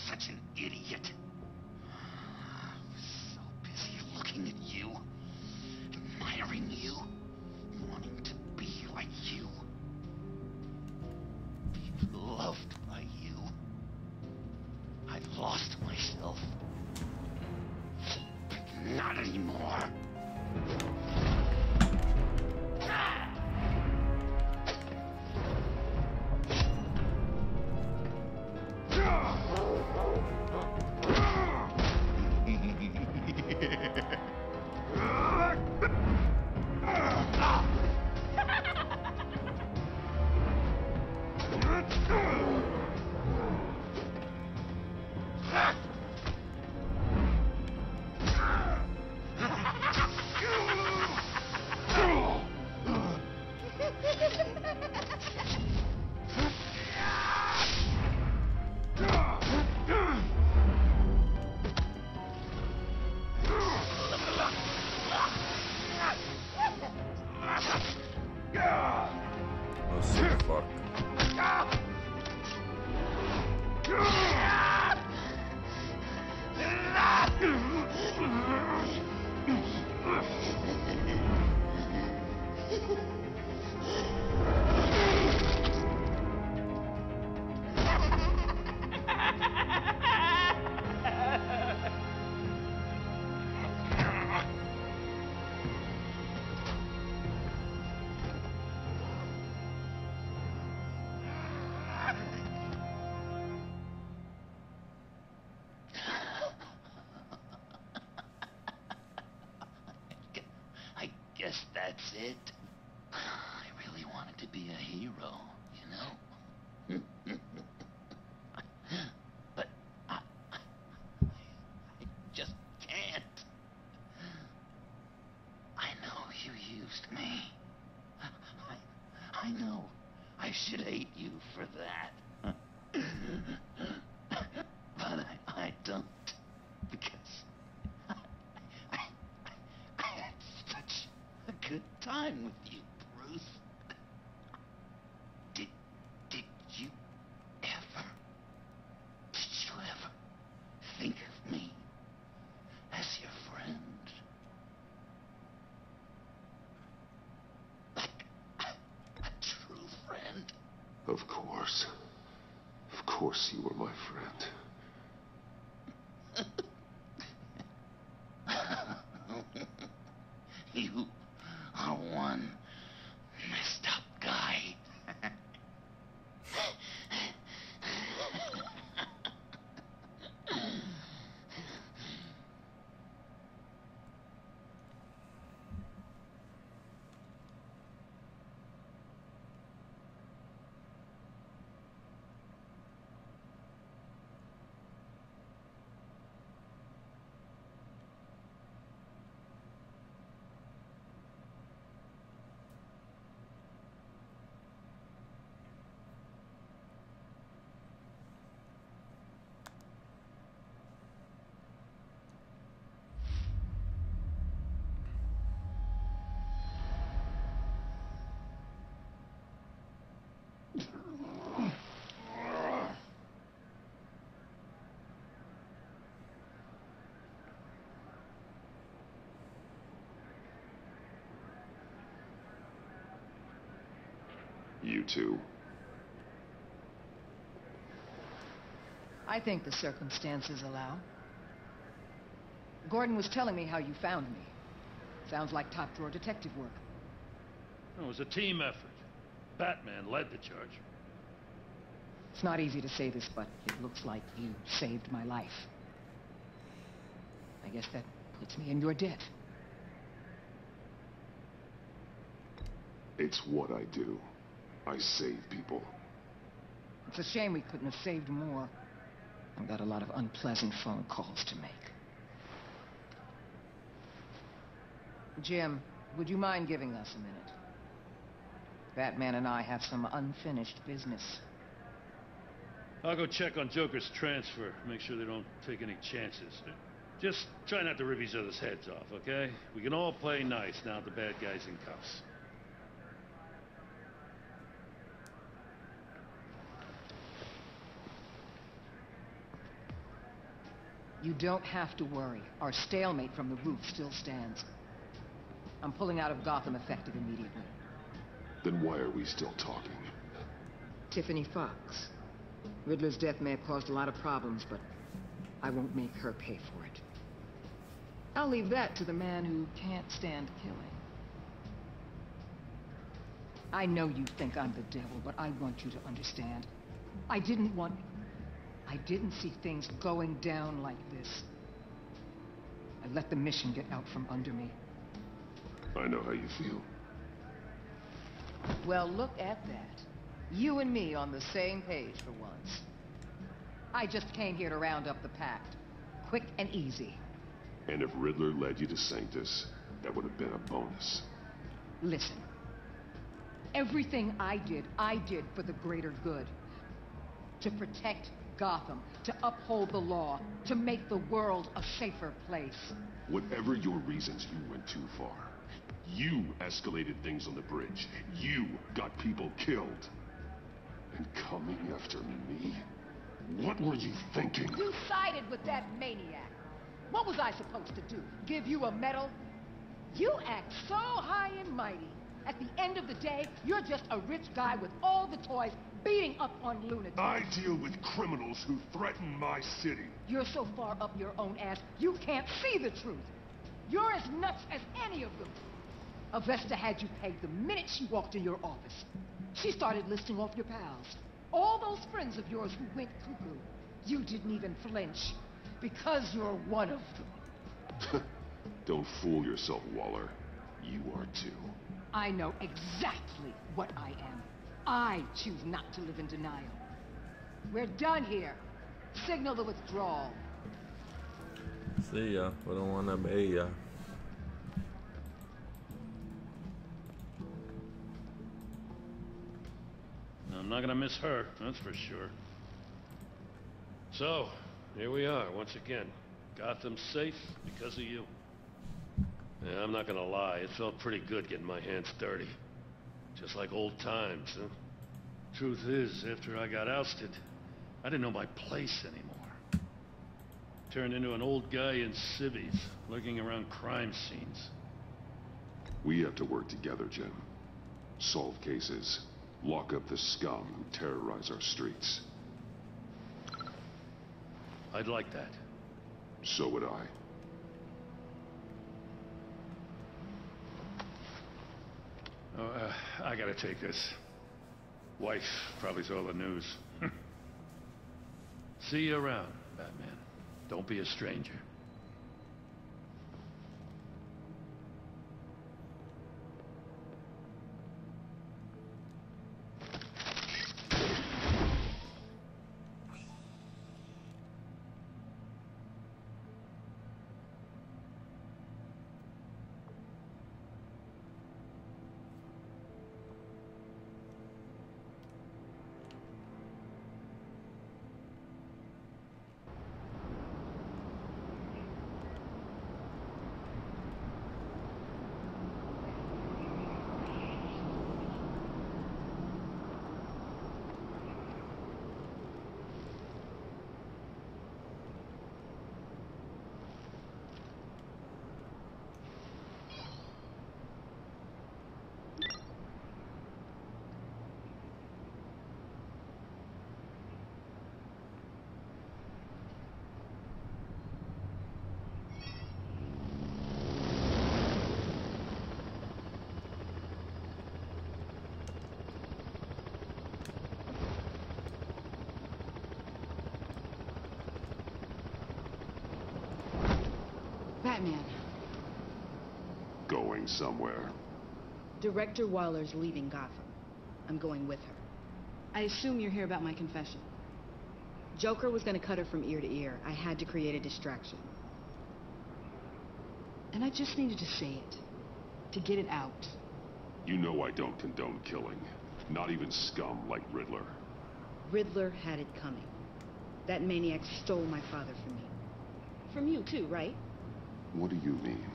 Such an idiot. I was so busy looking at you, admiring you, wanting to be like you, be loved by you. I've lost myself. But not anymore. I guess that's it. I really wanted to be a hero, you know? But I just can't. I know you used me. I know I should hate you for that. But I don't. Because I had such a good time with you, Bruce. Did you ever think of me as your friend? Like a true friend? Of course. Of course you were my friend. You are one messed up guy. You too. I think the circumstances allow. Gordon was telling me how you found me. Sounds like top-drawer detective work. It was a team effort. Batman led the charge. It's not easy to say this, but it looks like you saved my life. I guess that puts me in your debt. It's what I do. I save people. It's a shame we couldn't have saved more. I've got a lot of unpleasant phone calls to make. Jim, would you mind giving us a minute? Batman and I have some unfinished business. I'll go check on Joker's transfer. Make sure they don't take any chances. Just try not to rip each other's heads off, okay? We can all play nice now that the bad guy's in cuffs. You don't have to worry. Our stalemate from the roof still stands. I'm pulling out of Gotham effective immediately. Then why are we still talking? Tiffany Fox. Riddler's death may have caused a lot of problems, but I won't make her pay for it. I'll leave that to the man who can't stand killing. I know you think I'm the devil, but I want you to understand. I didn't see things going down like this. I let the mission get out from under me. I know how you feel. Well, look at that. You and me on the same page for once. I just came here to round up the pact. Quick and easy. And if Riddler led you to Sanctus, that would have been a bonus. Listen. Everything I did for the greater good. To protect Gotham, to uphold the law, to make the world a safer place. Whatever your reasons, you went too far. You escalated things on the bridge. You got people killed. And coming after me? What were you thinking? You sided with that maniac. What was I supposed to do? Give you a medal? You act so high and mighty. At the end of the day, you're just a rich guy with all the toys beating up on lunatics. I deal with criminals who threaten my city. You're so far up your own ass, you can't see the truth. You're as nuts as any of them. Avesta had you pegged the minute she walked in your office. She started listing off your pals. All those friends of yours who went cuckoo. You didn't even flinch. Because you're one of them. Don't fool yourself, Waller. You are too. I know exactly what I am. I choose not to live in denial. We're done here. Signal the withdrawal. See ya. We don't wanna be ya. I'm not gonna miss her, that's for sure. So, here we are, once again. Gotham's safe because of you. Yeah, I'm not gonna lie, it felt pretty good getting my hands dirty. Just like old times, huh? Truth is, after I got ousted, I didn't know my place anymore. Turned into an old guy in civvies, lurking around crime scenes. We have to work together, Jim. Solve cases. Lock up the scum who terrorize our streets. I'd like that. So would I. I gotta take this. Wife probably saw the news. See you around, Batman. Don't be a stranger. Batman. Going somewhere. Director Waller's leaving Gotham. I'm going with her. I assume you're here about my confession. Joker was gonna cut her from ear to ear. I had to create a distraction. And I just needed to say it. To get it out. You know I don't condone killing. Not even scum like Riddler. Riddler had it coming. That maniac stole my father from me. From you too, right? What do you mean?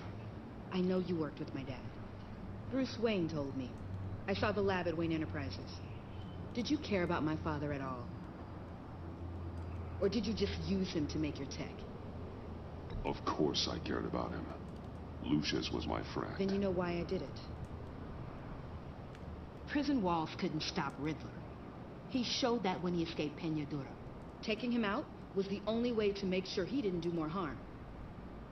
I know you worked with my dad. Bruce Wayne told me. I saw the lab at Wayne Enterprises. Did you care about my father at all? Or did you just use him to make your tech? Of course I cared about him. Lucius was my friend. Then you know why I did it. Prison walls couldn't stop Riddler. He showed that when he escaped Peña Dura. Taking him out was the only way to make sure he didn't do more harm.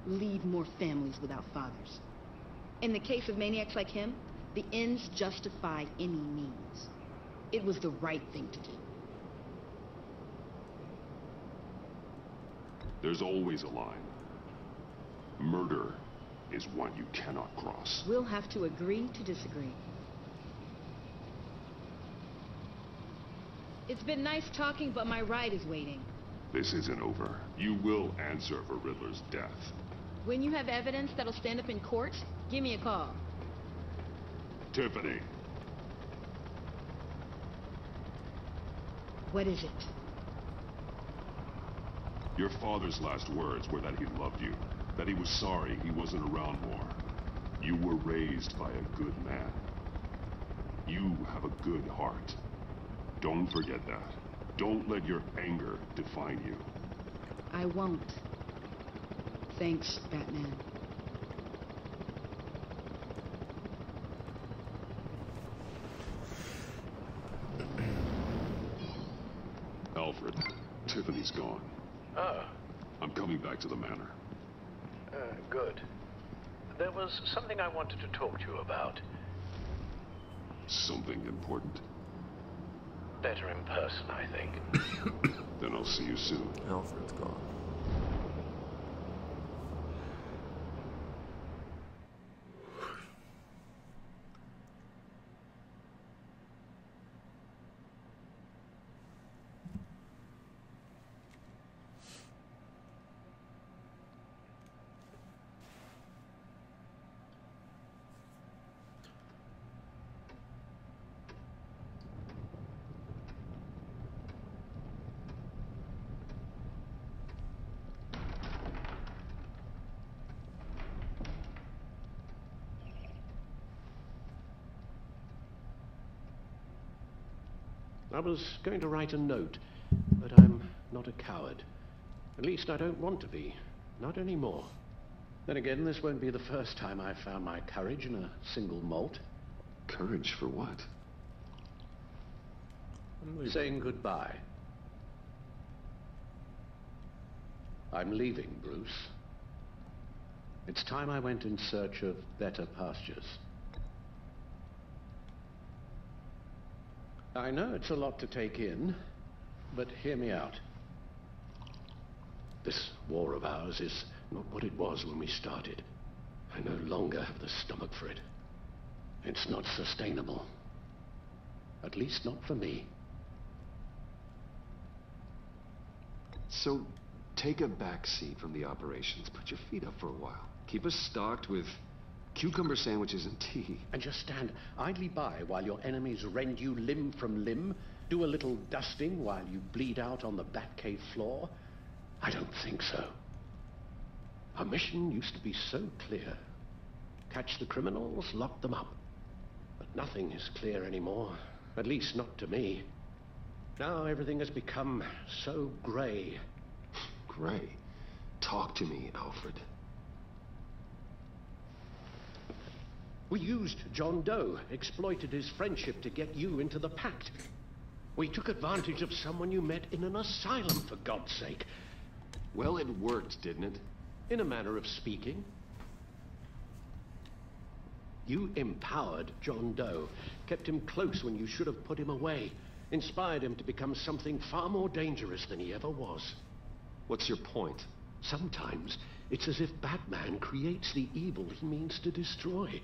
Leave more families without fathers. In the case of maniacs like him, the ends justify any means. It was the right thing to do. There's always a line. Murder is one you cannot cross. We'll have to agree to disagree. It's been nice talking, but my ride is waiting. This isn't over. You will answer for Riddler's death. When you have evidence that'll stand up in court, give me a call. Tiffany. What is it? Your father's last words were that he loved you, that he was sorry he wasn't around more. You were raised by a good man. You have a good heart. Don't forget that. Don't let your anger define you. I won't. Thanks, Batman. Alfred, Tiffany's gone. Ah. I'm coming back to the manor. Good. There was something I wanted to talk to you about. Something important? Better in person, I think. Then I'll see you soon. Alfred's gone. I was going to write a note, but I'm not a coward. At least I don't want to be. Not anymore. Then again, this won't be the first time I've found my courage in a single malt. Courage for what? Saying goodbye. I'm leaving, Bruce. It's time I went in search of better pastures. I know it's a lot to take in, but hear me out. This war of ours is not what it was when we started. I no longer have the stomach for it. It's not sustainable. At least not for me. So, take a back seat from the operations. Put your feet up for a while. Keep us stocked with cucumber sandwiches and tea. And just stand idly by while your enemies rend you limb from limb? Do a little dusting while you bleed out on the Batcave floor? I don't think so. Our mission used to be so clear. Catch the criminals, lock them up. But nothing is clear anymore. At least not to me. Now everything has become so gray. Gray? Talk to me, Alfred. We used John Doe, exploited his friendship to get you into the pact. We took advantage of someone you met in an asylum, for God's sake. Well, it worked, didn't it? In a manner of speaking. You empowered John Doe, kept him close when you should have put him away, inspired him to become something far more dangerous than he ever was. What's your point? Sometimes It's as if Batman creates the evil he means to destroy.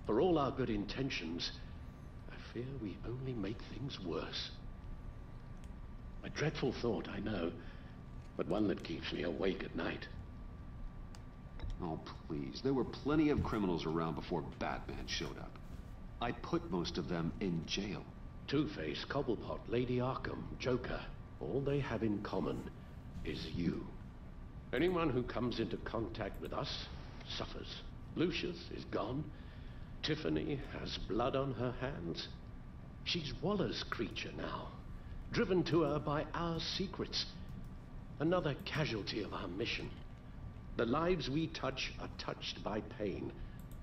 For all our good intentions, I fear we only make things worse. A dreadful thought, I know, but one that keeps me awake at night. Oh, please. There were plenty of criminals around before Batman showed up. I put most of them in jail. Two-Face, Cobblepot, Lady Arkham, Joker, all they have in common is you. Anyone who comes into contact with us suffers. Lucius is gone. Tiffany has blood on her hands. She's Waller's creature now, driven to her by our secrets. Another casualty of our mission. The lives we touch are touched by pain.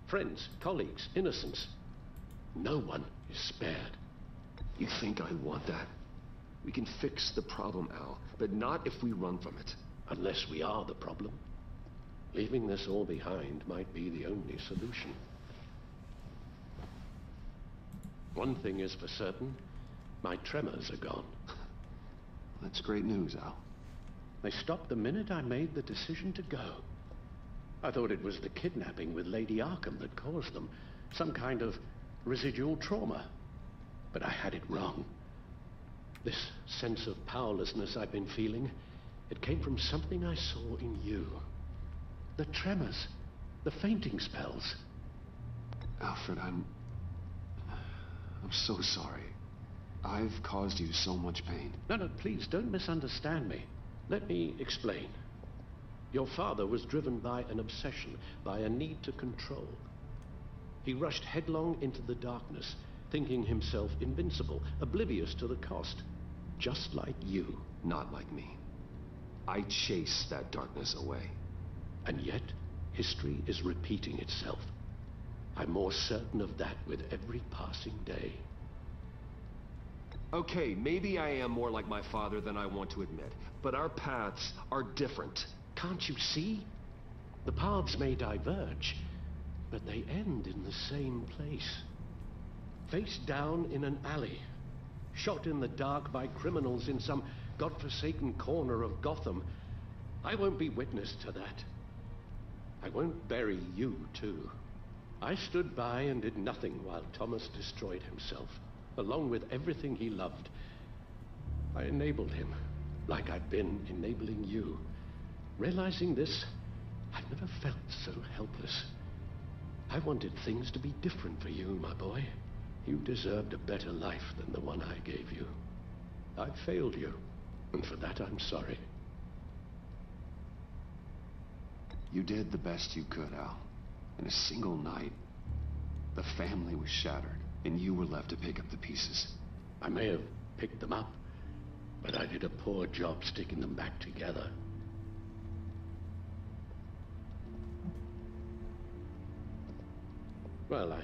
Friends, colleagues, innocents. No one is spared. You think I want that? We can fix the problem, Al, but not if we run from it. Unless we are the problem. Leaving this all behind might be the only solution. One thing is for certain, my tremors are gone. That's great news, Al. They stopped the minute I made the decision to go. I thought it was the kidnapping with Lady Arkham that caused them. Some kind of residual trauma. But I had it wrong. This sense of powerlessness I've been feeling, it came from something I saw in you. The tremors, the fainting spells. Alfred, I'm so sorry. I've caused you so much pain. No, please, don't misunderstand me. Let me explain. Your father was driven by an obsession, by a need to control. He rushed headlong into the darkness, thinking himself invincible, oblivious to the cost. Just like you. Not like me. I chased that darkness away. And yet, history is repeating itself. I'm more certain of that with every passing day. Okay, maybe I am more like my father than I want to admit, but our paths are different. Can't you see? The paths may diverge, but they end in the same place. Face down in an alley, shot in the dark by criminals in some godforsaken corner of Gotham. I won't be witness to that. I won't bury you, too. I stood by and did nothing while Thomas destroyed himself, along with everything he loved. I enabled him, like I've been enabling you. Realizing this, I've never felt so helpless. I wanted things to be different for you, my boy. You deserved a better life than the one I gave you. I failed you, and for that I'm sorry. You did the best you could, Al. In a single night, the family was shattered, and you were left to pick up the pieces. I may have picked them up, but I did a poor job sticking them back together. Well, I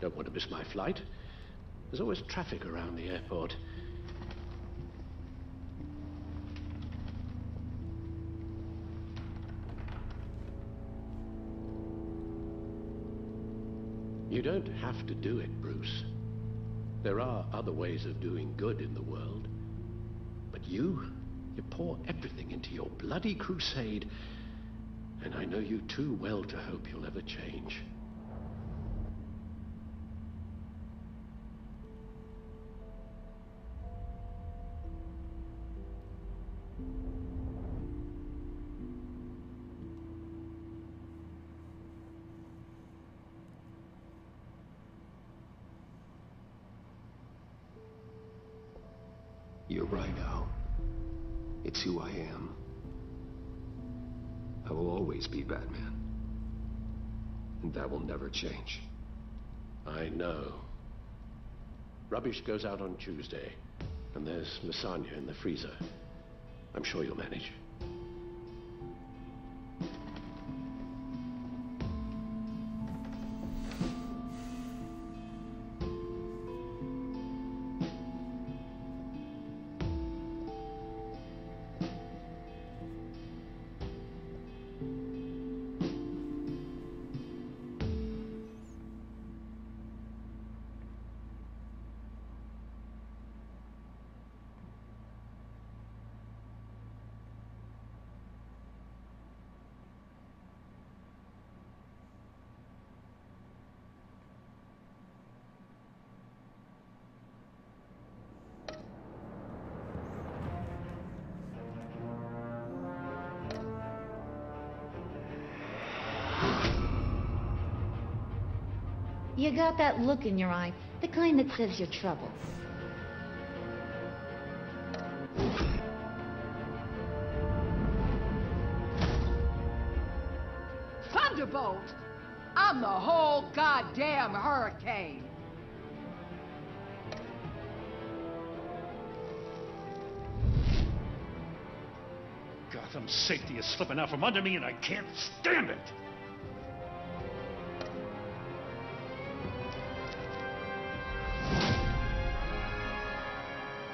don't want to miss my flight. There's always traffic around the airport. You don't have to do it, Bruce. There are other ways of doing good in the world. But you pour everything into your bloody crusade, and I know you too well to hope you'll ever change. You're right, Al. It's who I am. I will always be Batman. And that will never change. I know. Rubbish goes out on Tuesday, and there's lasagna in the freezer. I'm sure you'll manage. You got that look in your eye, the kind that says you're trouble. Thunderbolt? I'm the whole goddamn hurricane. Gotham's safety is slipping out from under me, and I can't stand it!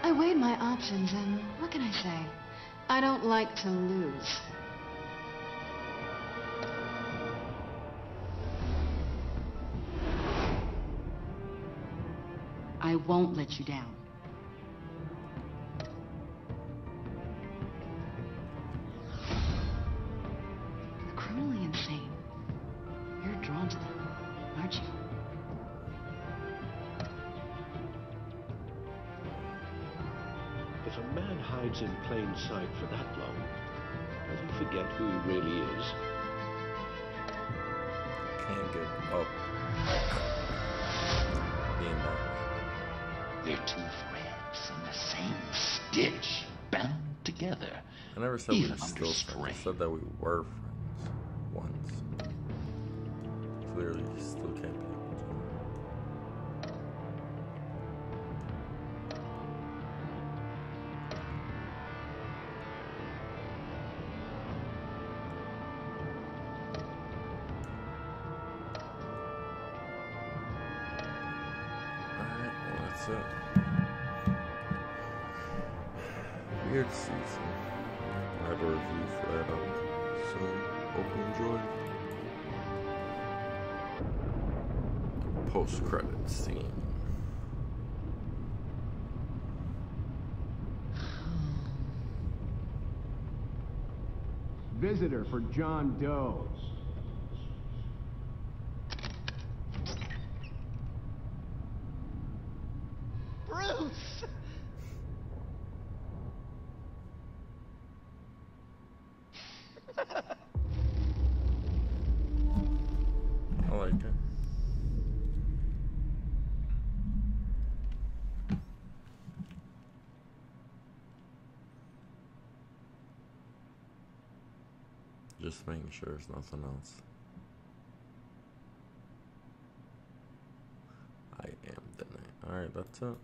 I weighed my options, and what can I say? I don't like to lose. I won't let you down. The criminally insane. You're drawn to them, aren't you? If a man hides in plain sight for that long, does he forget who he really is? Can't get up. Being that way. We're two threads in the same stitch, bound together. I never said we even were under still friends. strain. I said that we were friends. Once. Clearly, still can't be. Alright, well, that's it. Weird season. I have a review for that up soon. Hope you enjoy. Post-credit scene. Visitor for John Doe. Bruce! I like it. Just making sure there's nothing else. I am the night. Alright, that's it.